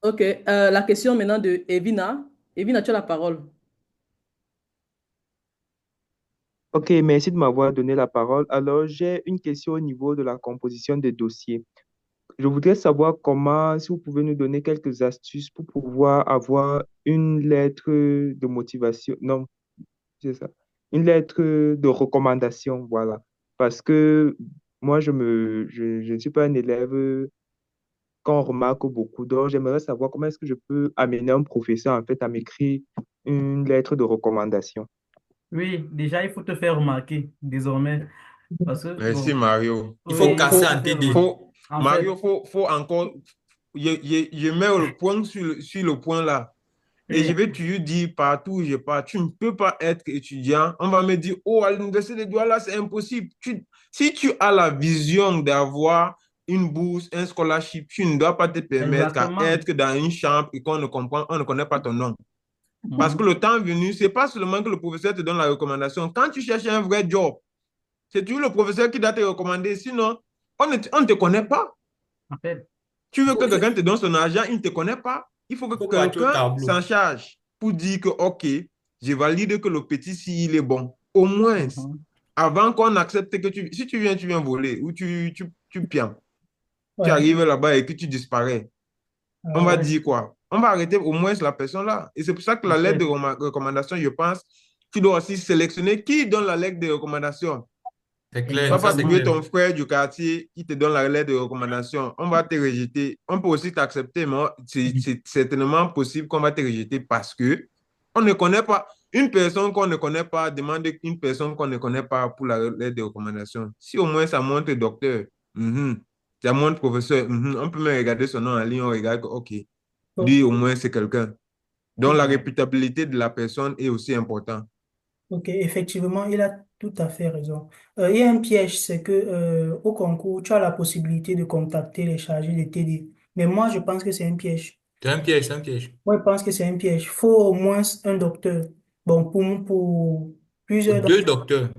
OK. La question maintenant de Evina. Evina, tu as la parole. Ok, merci de m'avoir donné la parole. Alors, j'ai une question au niveau de la composition des dossiers. Je voudrais savoir comment, si vous pouvez nous donner quelques astuces pour pouvoir avoir une lettre de motivation. Non, c'est ça. Une lettre de recommandation, voilà. Parce que moi, je ne suis pas un élève qu'on remarque beaucoup. Donc, j'aimerais savoir comment est-ce que je peux amener un professeur, en fait, à m'écrire une lettre de recommandation. Oui, déjà, il faut te faire remarquer désormais. Parce que, Merci, bon, Mario. Il faut oui, il faut casser te en faire TD. remarquer. Faut, En Mario, fait, faut encore. Je mets le point sur le point là. Et je oui, vais toujours dire partout où je pars, tu ne peux pas être étudiant. On va me dire, oh, à l'université de Douala, c'est impossible. Si tu as la vision d'avoir une bourse, un scholarship, tu ne dois pas te permettre qu'à exactement. être dans une chambre et qu'on ne comprend, on ne connaît pas ton nom. Parce que Mhm. le temps venu, c'est pas seulement que le professeur te donne la recommandation. Quand tu cherches un vrai job, c'est toujours le professeur qui doit te recommander. Sinon, on ne te connaît pas. En fait, Tu Il veux faut, que il faut, quelqu'un te donne son argent, il ne te connaît pas. Il faut que il faut partir au quelqu'un tableau. s'en charge pour dire que, OK, je valide que le petit, si il est bon. Au moins, mhm. avant qu'on accepte que si tu viens voler ou tu piens, tu Ouais. arrives là-bas et que tu disparais, on Ah va ouais. dire quoi? On va arrêter au moins la personne là. Et c'est pour ça que En la lettre de fait, recommandation, je pense, tu dois aussi sélectionner qui donne la lettre de recommandation. C'est clair, Va pas ça c'est trouver exactement. clair. ton frère du quartier qui te donne la lettre de recommandation. On va te rejeter. On peut aussi t'accepter, mais c'est certainement possible qu'on va te rejeter parce que on ne connaît pas. Une personne qu'on ne connaît pas demande une personne qu'on ne connaît pas pour la lettre de recommandation. Si au moins ça montre docteur, ça montre professeur, on peut même regarder son nom en ligne, on regarde que, OK, Ok, lui au moins c'est quelqu'un. Donc la ok. Ouais. réputabilité de la personne est aussi importante. Ok, effectivement, il a tout à fait raison. Il y a un piège, c'est que au concours, tu as la possibilité de contacter les chargés de TD. Mais moi, je pense que c'est un piège. C'est un piège, c'est un piège. Moi, je pense que c'est un piège. Il faut au moins un docteur. Bon, pour plusieurs Deux docteurs.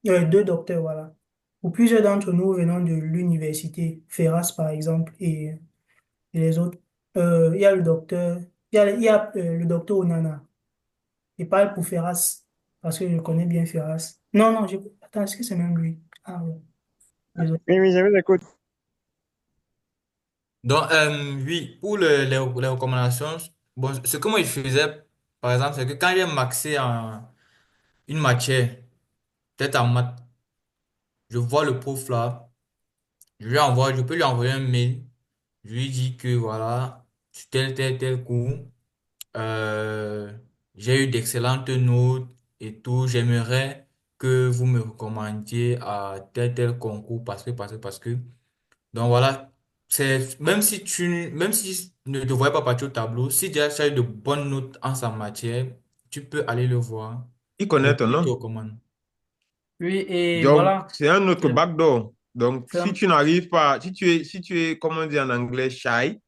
deux docteurs, voilà. Pour plusieurs d'entre nous venant de l'université, Ferras par exemple, et les autres, il y a le docteur, le docteur Onana. Il parle pour Ferras, parce que je connais bien Ferras. Non, non, attends, est-ce que c'est même lui? Ah ouais, désolé. Oui, oui, je vous écoute. Donc, oui, pour les recommandations, bon, ce que moi je faisais, par exemple, c'est que quand j'ai maxé en une matière, peut-être en maths, je vois le prof là, je peux lui envoyer un mail, je lui dis que voilà, sur tel cours, euh, j'ai eu d'excellentes notes et tout, j'aimerais que vous me recommandiez à tel concours parce que. Donc voilà, même si tu ne devrais pas partir au tableau, si déjà tu as eu de bonnes notes en sa matière, tu peux aller le voir Il connaît pour ton qu'il te nom. recommande. Oui, et Donc, voilà. c'est un autre C'est backdoor. Donc, c'est si un- tu n'arrives pas, si tu es, comment on dit en anglais, shy,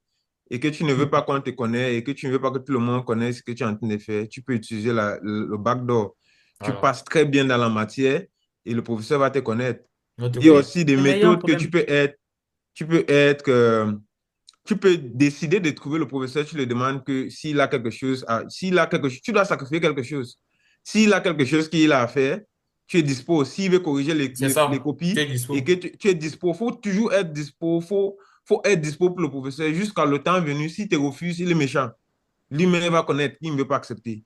et que tu ne veux pas qu'on te connaisse et que tu ne veux pas que tout le monde connaisse ce que tu es en train de faire, tu peux utiliser le backdoor. Tu Voilà. passes très bien dans la matière et le professeur va te connaître. Je vais te Il y a Oui, connaître. aussi des mais il y a un méthodes que problème. tu peux décider de trouver le professeur, tu lui demandes que s'il a quelque chose tu dois sacrifier quelque chose. S'il a quelque chose qu'il a à faire, tu es dispo. S'il veut corriger C'est les ça. Tu es copies et dispo. que tu es dispo, faut toujours être dispo. Faut être dispo pour le professeur jusqu'à le temps venu. S'il te refuse, il est méchant. Lui-même va connaître qu'il ne veut pas accepter.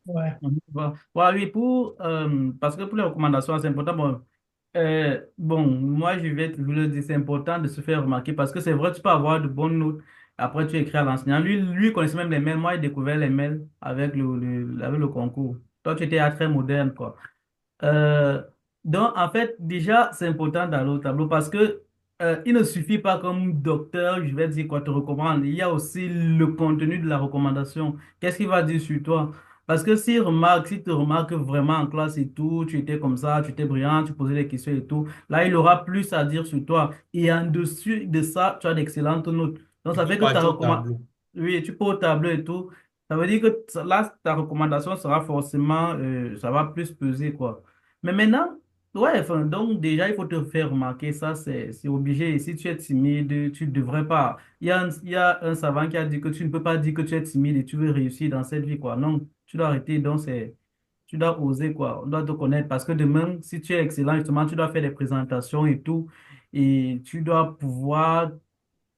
Ouais. Mhm. Voilà. Voilà, oui, parce que pour les recommandations, c'est important. Bon, moi, je vais toujours le dire, c'est important de se faire remarquer parce que c'est vrai, tu peux avoir de bonnes notes. Après, tu écris à l'enseignant. Lui, il connaissait même les mails. Moi, j'ai découvert les mails avec le concours. Toi, tu étais très moderne, quoi. Euh, donc, en fait, déjà, c'est important d'aller au tableau parce que il ne suffit pas comme docteur, je vais dire quoi te recommande. Il y a aussi le contenu de la recommandation. Qu'est-ce qu'il va dire sur toi? Parce que s'il te remarque vraiment en classe et tout, tu étais comme ça, tu étais brillant, tu posais des questions et tout, là, il aura plus à dire sur toi. Et en dessus de ça, tu as d'excellentes notes. Donc, Il ça faut fait que ta partir au recommandation, tableau. oui, tu peux au tableau et tout. Ça veut dire que là, ta recommandation sera forcément, ça va plus peser, quoi. Mais maintenant, ouais, enfin, donc déjà, il faut te faire remarquer, ça, c'est obligé. Et si tu es timide, tu ne devrais pas. Il y a un savant qui a dit que tu ne peux pas dire que tu es timide et tu veux réussir dans cette vie, quoi. Non, tu dois arrêter, donc tu dois oser, quoi. On doit te connaître parce que demain, si tu es excellent, justement, tu dois faire des présentations et tout, et tu dois pouvoir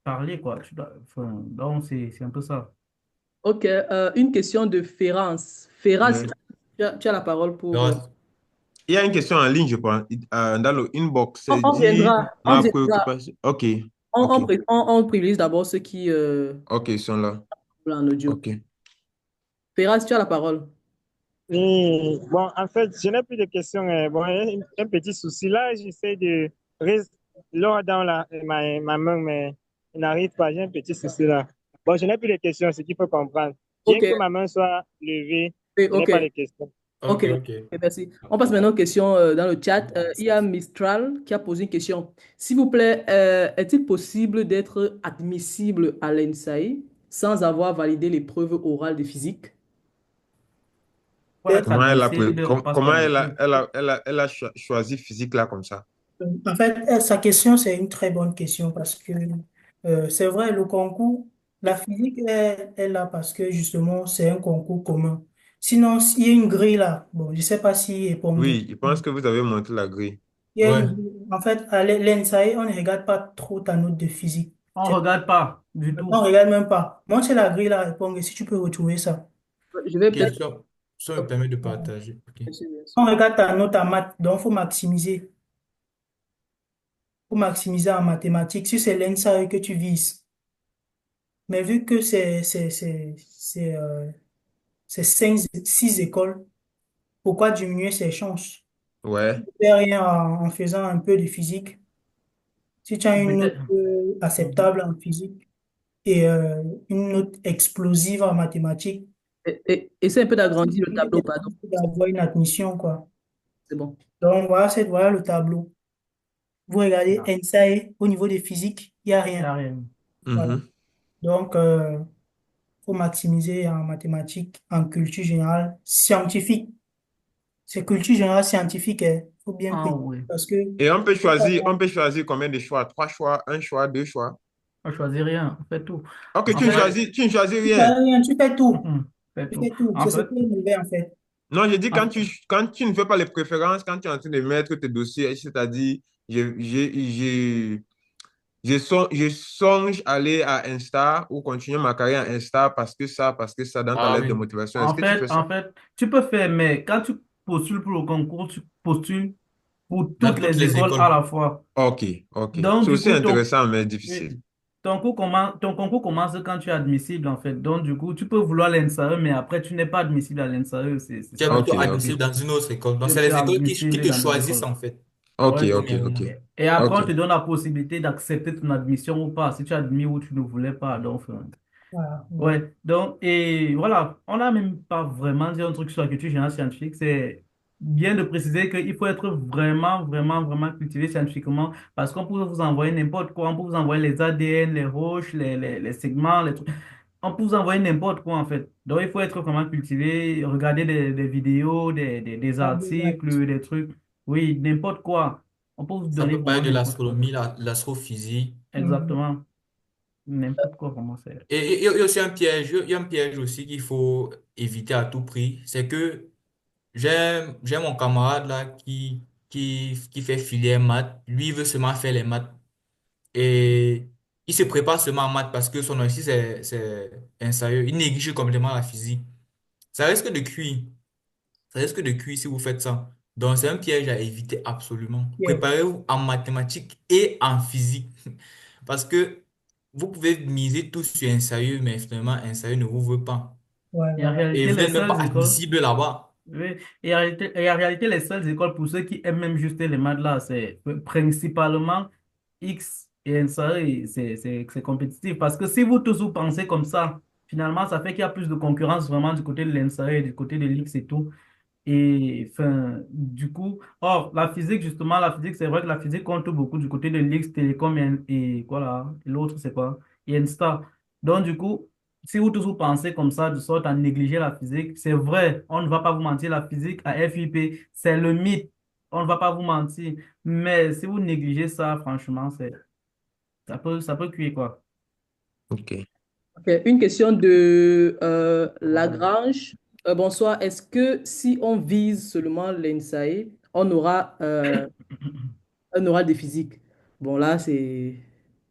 parler, quoi. Enfin, donc, c'est un peu ça. Ok, une question de Ferrance. Ferrance, Ouais. tu as la parole pour... Donc, Il y a une question en ligne, je pense, dans le inbox. C'est On dit viendra, on ma viendra. préoccupation. OK. Ok. On privilégie d'abord ceux qui Ok, ils sont là. en audio. Ok. Ferraz, tu as la parole. Oui, bon, en fait, je n'ai plus de questions. Bon, un petit souci là, j'essaie de l'ordre dans ma main, mais il n'arrive pas. J'ai un petit souci là. Bon, je n'ai plus de questions, ce qu'il faut comprendre. Bien Ok, que ma main soit levée, je n'ai ok, pas de questions. ok, Ok, ok. ok, merci. On passe maintenant aux questions dans le chat. Il y a Mistral qui a posé une question. S'il vous plaît, est-il possible d'être admissible à l'ENSAI sans avoir validé l'épreuve orale de physique? Pour être admissible, on passe Comment par l'épreuve. elle a choisi physique là comme ça? En fait, sa question, c'est une très bonne question parce que c'est vrai, le concours, la physique est là parce que justement, c'est un concours commun. Sinon, s'il y a une grille là, bon, je ne sais pas si Epongé. Oui, je pense que vous avez monté la grille. Il y a une Ouais. grille. En fait, à l'ENSAE, on ne regarde pas trop ta note de physique. On ne regarde pas du On ne tout. regarde même pas. Moi, c'est la grille là, Epongé, si tu peux retrouver ça. Je vais Ok, peut-être... ça me permet de partager. Ok. Bien sûr, bien sûr. On regarde ta note en maths, donc il faut maximiser. Faut maximiser en mathématiques. Si c'est l'ENSAE que tu vises. Mais vu que c'est cinq, six écoles, pourquoi diminuer ses chances? Ouais. Fais rien en faisant un peu de physique. Si tu as une note Peut-être. Mhm. acceptable en physique et une note explosive en mathématiques, Essaie un peu ça d'agrandir le diminue tableau, tes pardon. chances d'avoir une admission, quoi. C'est bon. Donc, voilà le tableau. Vous regardez Non, NSAE, au niveau des physiques, il n'y a il n'y rien. a rien. Voilà. Mhm. Donc, faut maximiser en mathématiques, en culture générale scientifique. C'est culture générale scientifique, il faut bien Ah payer. oui. Parce que Et on on peut choisir combien de choix? Trois choix, un choix, deux choix. On ne choisit rien. On fait tout. Ok, En fait, tu ne choisis tu fais rien. rien, tu fais tout. mhm, on fait Tu tout. fais tout. En C'est ce fait, qui est mauvais, en fait. Non, j'ai dit en- quand tu ne fais pas les préférences, quand tu es en train de mettre tes dossiers, c'est-à-dire, je songe aller à Insta ou continuer ma carrière à Insta parce que ça, dans ta Ah lettre de oui. motivation. Est-ce que tu fais ça? en fait, tu peux faire, mais quand tu postules pour le concours, tu postules pour Dans toutes toutes les les écoles à écoles. la fois. Ok, ok. Donc, C'est du aussi coup, intéressant, mais oui, difficile. ton concours commence quand tu es admissible, en fait. Donc, du coup, tu peux vouloir l'ENSAE, mais après, tu n'es pas admissible à l'ENSAE. C'est Tu es ça le Ok, plutôt ok. admissible dans une autre école. Donc, tu c'est es les écoles qui admissible te dans nos choisissent, écoles. en fait, Ok, Ouais. ok, ok. premièrement. Et après, Ok. on te donne la possibilité d'accepter ton admission ou pas, si tu as admis ou tu ne voulais pas. Donc, Voilà. ouais, donc, et voilà, on n'a même pas vraiment dit un truc sur la culture générale scientifique. C'est bien de préciser qu'il faut être vraiment, vraiment, vraiment cultivé scientifiquement parce qu'on peut vous envoyer n'importe quoi. On peut vous envoyer les ADN, les roches, les segments, les trucs. On peut vous envoyer n'importe quoi en fait. Donc, il faut être vraiment cultivé, regarder des vidéos, des articles, des trucs. Oui, n'importe quoi. On peut vous Ça donner peut pas vraiment être de n'importe quoi. l'astronomie, l'astrophysique. Mhm. Exactement. N'importe quoi, vraiment, c'est. Et il y a aussi un piège, il y a un piège aussi qu'il faut éviter à tout prix. C'est que j'ai mon camarade là qui fait filière maths. Lui, il veut seulement faire les maths. Et il se prépare seulement en maths parce que son aussi c'est un sérieux. Il néglige complètement la physique. Ça risque de cuire. Ça risque de cuire si vous faites ça. Donc, c'est un piège à éviter absolument. Yes. Préparez-vous en mathématiques et en physique. Parce que vous pouvez miser tout sur un sérieux, mais finalement, un sérieux ne vous veut pas. Ouais, Et en voilà. Et réalité, vous les n'êtes même pas seules écoles. admissible là-bas. Oui. Et en réalité, les seules écoles, pour ceux qui aiment même juste les maths là, c'est principalement X et NSA, et c'est compétitif. Parce que si vous tous vous pensez comme ça, finalement, ça fait qu'il y a plus de concurrence vraiment du côté de l'NSA et du côté de l'X et tout. Et enfin, du coup, or, la physique, justement, la physique, c'est vrai que la physique compte beaucoup du côté de l'X, Télécom et quoi là, et l'autre, c'est quoi? Et Insta. Donc, du coup, si vous tous vous pensez comme ça, de sorte à négliger la physique, c'est vrai, on ne va pas vous mentir, la physique à FIP, c'est le mythe. On ne va pas vous mentir. Mais si vous négligez ça, franchement, ça peut cuire, quoi. Ok. Ok, une question de Lagrange. Bonsoir. Est-ce que si on vise seulement l'ENSAE, on aura un oral de physique? Bon, là, c'est...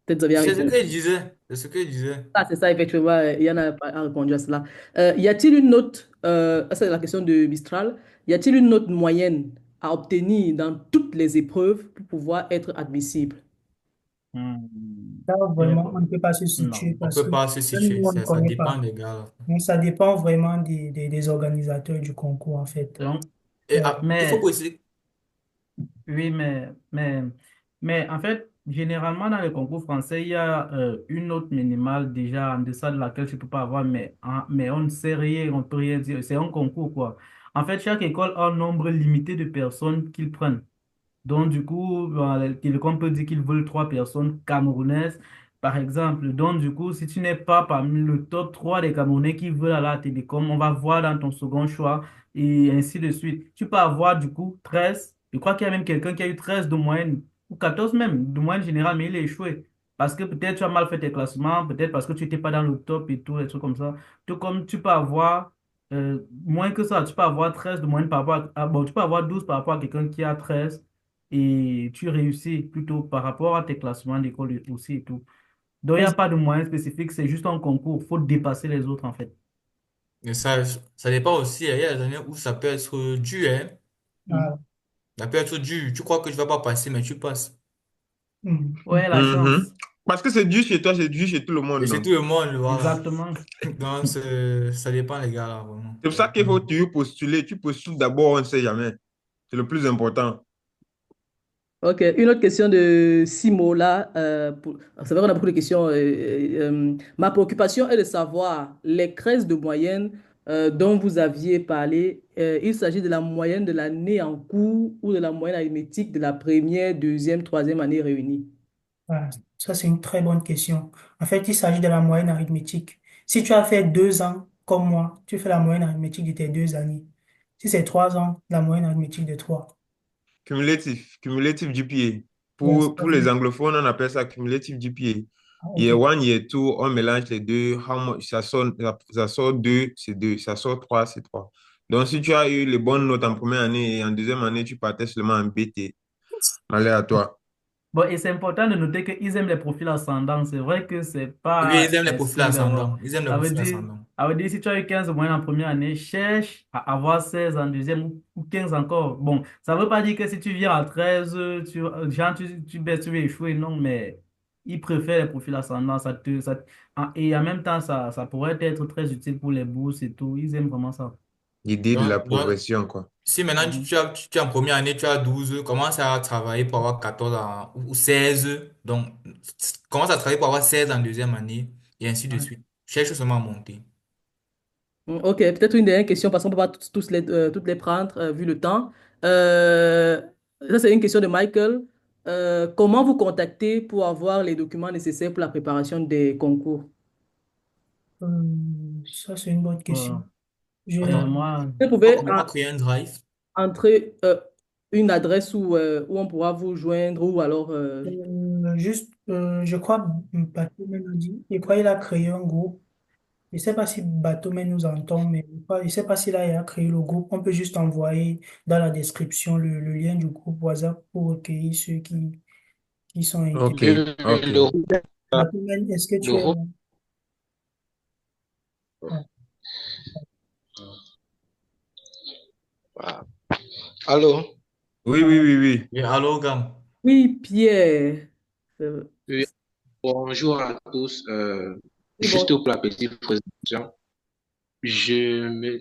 Peut-être que vous avez C'est ce répondu. que je disais. C'est ce que je disais. Ah, c'est ça, effectivement. Il y en a pas répondu à cela. Y a-t-il une note, c'est la question de Mistral, y a-t-il une note moyenne à obtenir dans toutes les épreuves pour pouvoir être admissible? Hmm. Ça, Il n'est vraiment, pas. on ne peut pas se situer Non. On parce peut que pas se même situer, nous, on ne ça connaît dépend pas. des gars. Donc, ça dépend vraiment des organisateurs du concours, en fait. Donc, Et Ouais. il faut mais préciser. oui, mais en fait, généralement dans les concours français, il y a une note minimale déjà en deçà de laquelle tu ne peux pas avoir, mais on ne sait rien, on ne peut rien dire. C'est un concours, quoi. En fait, chaque école a un nombre limité de personnes qu'ils prennent. Donc, du coup, Télécom peut dire qu'ils veulent 3 personnes camerounaises, par exemple. Donc, du coup, si tu n'es pas parmi le top 3 des Camerounais qui veulent aller à la Télécom, on va voir dans ton second choix et ainsi de suite. Tu peux avoir, du coup, 13. Je crois qu'il y a même quelqu'un qui a eu 13 de moyenne, ou 14 même, de moyenne générale, mais il a échoué. Parce que peut-être tu as mal fait tes classements, peut-être parce que tu n'étais pas dans le top et tout, des trucs comme ça. Tout comme tu peux avoir moins que ça, tu peux avoir 13 de moyenne par rapport bon, tu peux avoir 12 par rapport à quelqu'un qui a 13 et tu réussis plutôt par rapport à tes classements d'école aussi et tout. Donc, il n'y a pas de moyen spécifique, c'est juste un concours. Il faut dépasser les autres, en fait. Mais ça dépend aussi. Il y a des années où ça peut être dur, hein. Mhm. Ah, Ça peut être dur. Tu crois que tu vas pas passer, mais tu passes. mhm. Ouais, la Mhm. chance. Parce que c'est dur chez toi, c'est dur chez tout le Et monde, c'est donc. tout le monde, voilà. Exactement. Donc, ça dépend, les gars, là, vraiment. C'est pour Ça ça qu'il dépend. faut toujours postuler. Tu postules d'abord, on ne sait jamais. C'est le plus important. Ok, une autre question de Simo là. C'est vrai qu'on a beaucoup de questions. Ma préoccupation est de savoir les 13 de moyenne dont vous aviez parlé. Il s'agit de la moyenne de l'année en cours ou de la moyenne arithmétique de la première, deuxième, troisième année réunie. Voilà. Ça, c'est une très bonne question. En fait, il s'agit de la moyenne arithmétique. Si tu as fait 2 ans, comme moi, tu fais la moyenne arithmétique de tes 2 années. Si c'est 3 ans, la moyenne arithmétique de trois. Cumulative GPA. Yes, Pour les anglophones, on appelle ça cumulative GPA. ok. Year one, year two, on mélange les deux. Ça sort 2, c'est 2. Ça sort 3, c'est 3. Donc, si tu as eu les bonnes notes en première année et en deuxième année, tu partais seulement en BT. Malheur à toi. Bon, et c'est important de noter qu'ils aiment les profils ascendants. C'est vrai que c'est Oui, pas ils aiment les profils exclu d'avoir. ascendants. Ils aiment les Ça veut profils dire, ascendants. ça veut dire, si tu as eu 15 de moyenne en première année, cherche à avoir 16 en deuxième ou 15 encore. Bon, ça veut pas dire que si tu viens à 13 genre, tu vas échouer, non, mais ils préfèrent les profils ascendants. Et en même temps, ça pourrait être très utile pour les bourses et tout. Ils aiment vraiment ça. L'idée de la Donc, progression, quoi. si maintenant Mhm. tu es en première année, tu as 12, commence à travailler pour avoir 14 ou 16. Donc, commence à travailler pour avoir 16 en deuxième année et ainsi de Ouais. suite. Cherche seulement à monter. Ok, peut-être une dernière question parce qu'on ne peut pas toutes les prendre vu le temps. Ça, c'est une question de Michael. Comment vous contacter pour avoir les documents nécessaires pour la préparation des concours? Ça, c'est une bonne question. Bon, Je, moi, Vous pouvez On va créer un drive. entrer une adresse où on pourra vous joindre ou alors... juste, je crois, Bateau a dit, je crois qu'il a créé un groupe. Je ne sais pas si Bateau nous entend, mais je ne sais pas s'il a créé le groupe. On peut juste envoyer dans la description le lien du groupe WhatsApp pour recueillir ceux qui sont Ok, intéressés. Oui, oui, ok. Bateau, est-ce que le tu es là? groupe. Ah, Voilà. Allô? Oui, oui, ah, oui, oui. Oui, allô, Gam. Oui, Pierre. Euh, Oui, bonjour à tous. oui, Juste bon. pour la petite présentation, je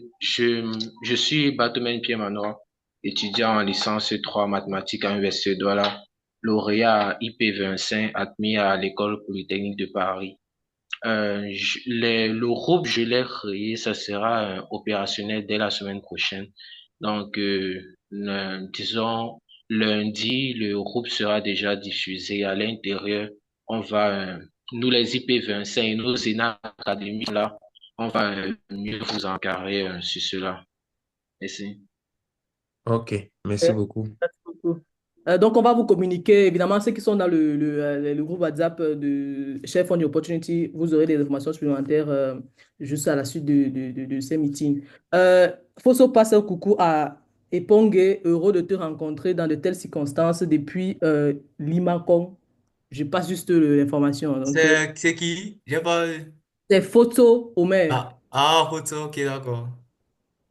suis Batomen Pierre Manoir, étudiant en licence 3 mathématiques à l'Université de Douala, lauréat IP25 admis à l'École polytechnique de Paris. Le groupe, je l'ai créé, ça sera opérationnel dès la semaine prochaine. Donc, disons, lundi, le groupe sera déjà diffusé à l'intérieur. On va, nous les IP25 et nos ENA académiques là, on va mieux vous encadrer sur cela. Merci. Ok, merci beaucoup. Merci beaucoup. Donc, on va vous communiquer, évidemment, ceux qui sont dans le groupe WhatsApp de Chef on the Opportunity, vous aurez des informations supplémentaires juste à la suite de ces meetings. Fosso passe un coucou à Epongue, heureux de te rencontrer dans de telles circonstances depuis Limakom. Je passe juste l'information. Donc, C'est qui? J'ai pas. c'est Photo Omer. Photo, ok, d'accord.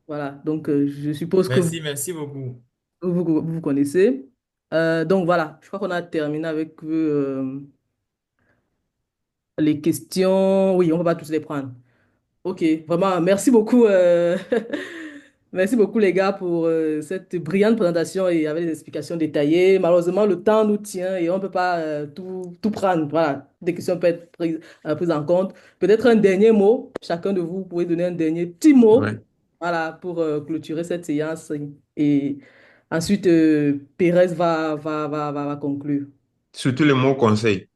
Voilà, donc je suppose que Merci beaucoup. vous connaissez. Donc voilà, je crois qu'on a terminé avec Les questions, oui, on va pas tous les prendre. Ok, vraiment, merci beaucoup. Merci beaucoup les gars pour cette brillante présentation et avec des explications détaillées. Malheureusement, le temps nous tient et on ne peut pas tout prendre. Voilà, des questions peuvent être prises en compte. Peut-être un dernier mot. Chacun de vous pouvez donner un dernier petit mot, Ouais. voilà, pour clôturer cette séance. Et ensuite, Pérez va conclure. Surtout les mots conseils.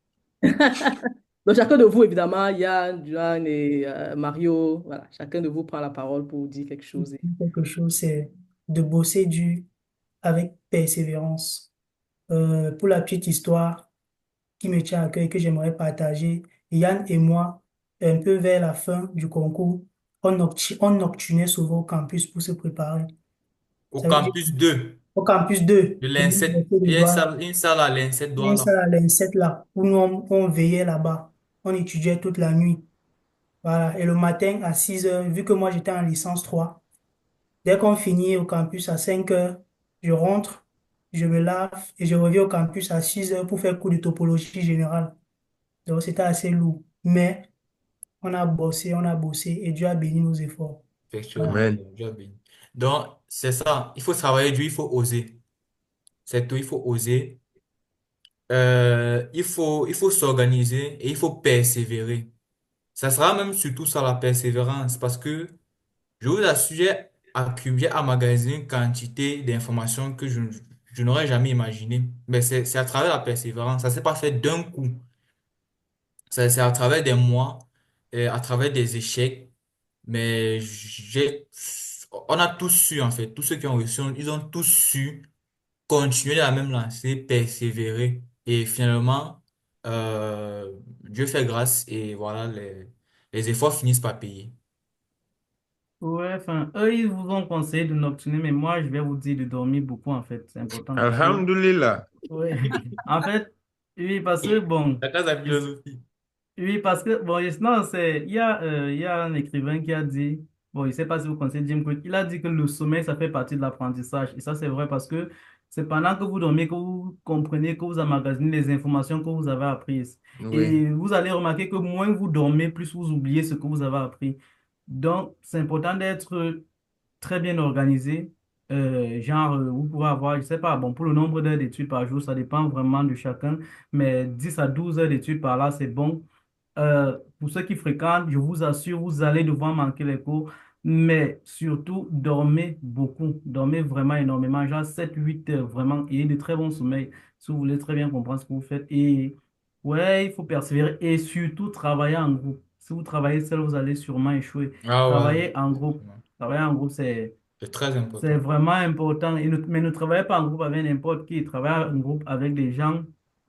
Donc, chacun de vous, évidemment, Yann, Johan et Mario, voilà, chacun de vous prend la parole pour dire quelque chose. Quelque chose, c'est de bosser dur avec persévérance. Pour la petite histoire qui me tient à cœur et que j'aimerais partager, Yann et moi, un peu vers la fin du concours, on noctunait souvent au campus pour se préparer. Au Ça veut dire campus 2 au campus 2 de de l'INSET, l'Université de il y a Douala, une salle à l'INSET il y a une Douala. salle à l'INSET là, où nous, on veillait là-bas. On étudiait toute la nuit. Voilà. Et le matin à 6 heures, vu que moi j'étais en licence 3, dès qu'on finit au campus à 5 heures, je rentre, je me lave et je reviens au campus à 6 heures pour faire cours de topologie générale. Donc c'était assez lourd. Mais on a bossé et Dieu a béni nos efforts. Voilà. Effectivement, Amen. Dieu a béni. Donc, c'est ça. Il faut travailler dur, il faut oser. C'est tout, il faut oser. Il faut s'organiser et il faut persévérer. Ça sera même surtout ça la persévérance parce que je vous assure, j'ai emmagasiné une quantité d'informations que je n'aurais jamais imaginé. Mais c'est à travers la persévérance. Ça ne s'est pas fait d'un coup. C'est à travers des mois, à travers des échecs. Mais on a tous su, en fait, tous ceux qui ont reçu, ils ont tous su continuer la même lancée, persévérer. Et finalement, Dieu fait grâce et voilà, les efforts finissent par payer. Ouais, enfin, eux, ils vous ont conseillé de nocturner, mais moi, je vais vous dire de dormir beaucoup, en fait. C'est important parce que, Alhamdulillah. ouais, en fait, oui, parce que, bon, Chacun sa philosophie. oui, parce que, bon, non, il y a un écrivain qui a dit, bon, je ne sais pas si vous connaissez Jim Quick, il a dit que le sommeil, ça fait partie de l'apprentissage. Et ça, c'est vrai parce que c'est pendant que vous dormez que vous comprenez, que vous emmagasinez les informations que vous avez apprises. Oui. Et vous allez remarquer que moins vous dormez, plus vous oubliez ce que vous avez appris. Donc, c'est important d'être très bien organisé. Genre, vous pouvez avoir, je sais pas, bon, pour le nombre d'heures d'études par jour, ça dépend vraiment de chacun, mais 10 à 12 heures d'études par là, c'est bon. Pour ceux qui fréquentent, je vous assure, vous allez devoir manquer les cours, mais surtout, dormez beaucoup, dormez vraiment énormément, genre 7 8 heures, vraiment, ayez de très bons sommeils, si vous voulez très bien comprendre ce que vous faites. Et ouais, il faut persévérer et surtout travailler en groupe. Si vous travaillez seul, vous allez sûrement échouer. Ah ouais, Travailler en groupe, travailler en groupe, c'est très c'est important. vraiment important. Mais ne travaillez pas en groupe avec n'importe qui. Travaillez en groupe avec des gens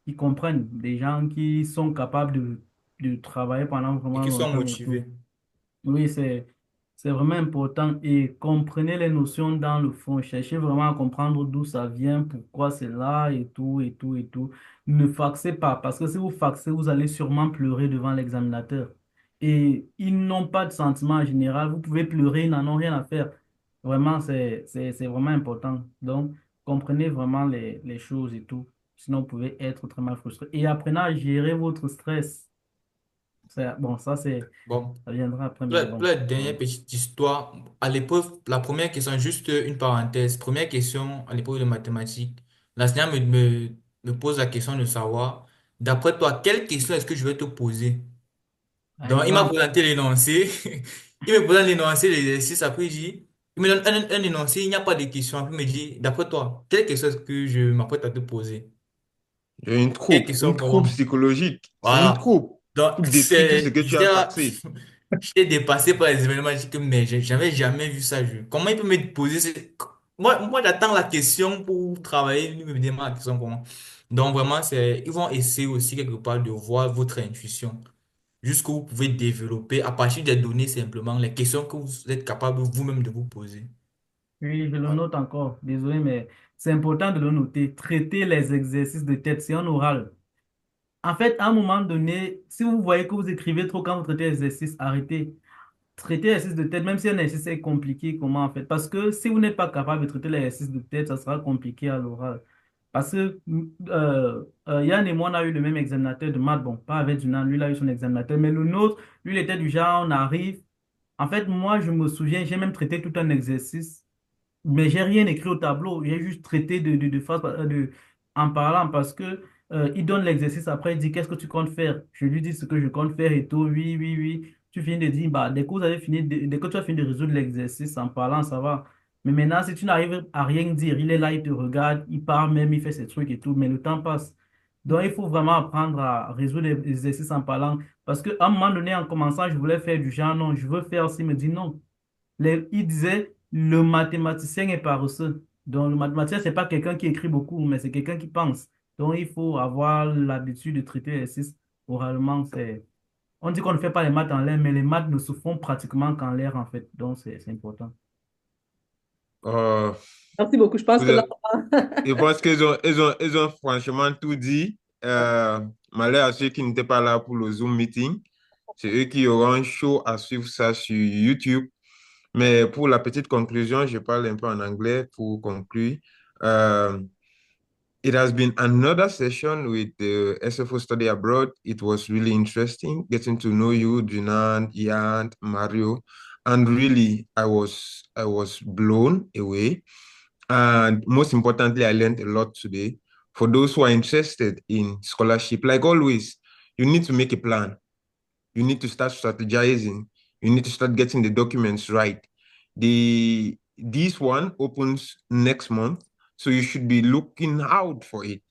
qui comprennent, des gens qui sont capables de travailler pendant Et vraiment qui sont longtemps et tout. motivés. Oui, c'est vraiment important. Et comprenez les notions dans le fond. Cherchez vraiment à comprendre d'où ça vient, pourquoi c'est là et tout, et tout, et tout. Ne faxez pas, parce que si vous faxez, vous allez sûrement pleurer devant l'examinateur. Et ils n'ont pas de sentiment en général. Vous pouvez pleurer, ils n'en ont rien à faire. Vraiment, c'est vraiment important. Donc, comprenez vraiment les choses et tout. Sinon, vous pouvez être très mal frustré. Et apprenez à gérer votre stress. Bon, Bon, ça viendra après, pour mais pour bon. la Ouais. dernière petite histoire, à l'épreuve, la première question, juste une parenthèse. Première question à l'épreuve de mathématiques, l'enseignant me pose la question de savoir, d'après toi, quelle question est-ce que je vais te poser? Par Donc, il m'a exemple, présenté l'énoncé. Il me présente l'énoncé, l'exercice. Après, il me donne un énoncé, il n'y a pas de question. Après, il me dit, d'après toi, quelle question est-ce que je m'apprête à te poser? J'ai Quelle question une troupe vraiment? psychologique. C'est une Voilà. troupe Donc, pour détruire tout ce que tu j'étais as là, faxé. j'étais dépassé par les événements. Je dis que, mais j'avais jamais vu ça. Comment il peut me poser moi, j'attends la question pour travailler. Lui me demande la question comment. Donc, vraiment, ils vont essayer aussi quelque part de voir votre intuition. Jusqu'où vous pouvez développer à partir des données simplement les questions que vous êtes capable vous-même de vous poser. oui, je le Voilà. note encore. Désolé, mais c'est important de le noter. Traiter les exercices de tête, c'est un oral. En fait, à un moment donné, si vous voyez que vous écrivez trop quand vous traitez l'exercice, arrêtez. Traitez l'exercice de tête, même si un exercice est compliqué, comment en fait? Parce que si vous n'êtes pas capable de traiter l'exercice de tête, ça sera compliqué à l'oral. Parce que Yann et moi, on a eu le même examinateur de maths. Bon, pas avec Dunan, lui, il a eu son examinateur. Mais le nôtre, lui, il était du genre, on arrive. En fait, moi, je me souviens, j'ai même traité tout un exercice. Mais j'ai rien écrit au tableau, j'ai juste traité de phrases en parlant parce que il donne l'exercice après, il dit qu'est-ce que tu comptes faire? Je lui dis ce que je compte faire et tout, oui, oui, oui. Tu finis de dire, bah, dès que vous avez fini, dès que tu as fini de résoudre l'exercice en parlant, ça va. Mais maintenant, si tu n'arrives à rien dire, il est là, il te regarde, il parle même, il fait ses trucs et tout, mais le temps passe. Donc, il faut vraiment apprendre à résoudre les exercices en parlant parce qu'à un moment donné, en commençant, je voulais faire du genre, non, je veux faire aussi, il me dit non. Il disait, le mathématicien est paresseux. Donc, le mathématicien, c'est pas quelqu'un qui écrit beaucoup, mais c'est quelqu'un qui pense. Donc, il faut avoir l'habitude de traiter l'exercice oralement. On dit qu'on ne fait pas les maths en l'air, mais les maths ne se font pratiquement qu'en l'air, en fait. Donc, c'est important. Euh, Merci beaucoup. Je pense vous que là, êtes- je pense ils ont franchement tout dit. Malheur à ceux qui n'étaient pas là pour le Zoom meeting. C'est eux qui auront chaud à suivre ça sur YouTube. Mais pour la petite conclusion, je parle un peu en anglais pour conclure. Euh, It has been another session with the SFO Study Abroad. It was really interesting getting to know you, Junan, Ian, Mario, and really I was blown away. And most importantly, I learned a lot today. For those who are interested in scholarship, like always, you need to make a plan. You need to start strategizing. You need to start getting the documents right. This one opens next month, so you should be looking out for it.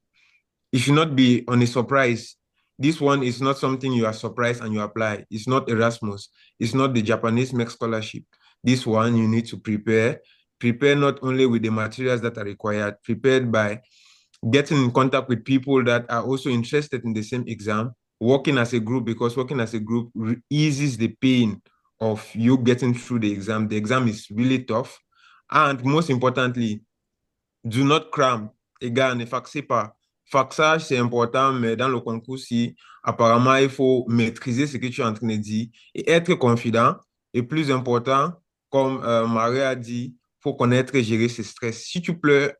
It should not be on a surprise. This one is not something you are surprised and you apply. It's not Erasmus. It's not the Japanese MEC scholarship. This one you need to prepare. Prepare not only with the materials that are required, prepared by getting in contact with people that are also interested in the same exam, working as a group, because working as a group eases the pain of you getting through the exam. The exam is really tough. And most importantly, do not cram. Les gars, ne faxez pas. Faxage, c'est important, mais dans le concours, si apparemment, il faut maîtriser ce que tu es en train de dire et être confident. Et plus important, comme Marie a dit, il faut connaître et gérer ses stress. Si tu pleures,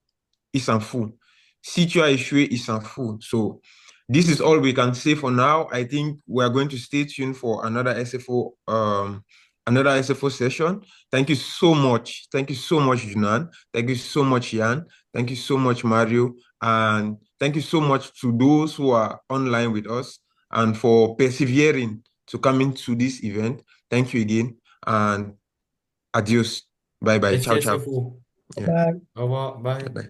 il s'en fout. Si tu as échoué, il s'en fout. So, this is all we can say for now. I think we are going to stay tuned for another SFO session. Thank you so much. Thank you so much, Junan. Thank you so much, Jan. Thank you so much, Mario. And thank you so much to those who are online with us and for persevering to come into this event. Thank you again. And adios. Bye bye. Merci, Ciao, ciao. SFO. Yeah. Bye. Au revoir. Bye. Bye.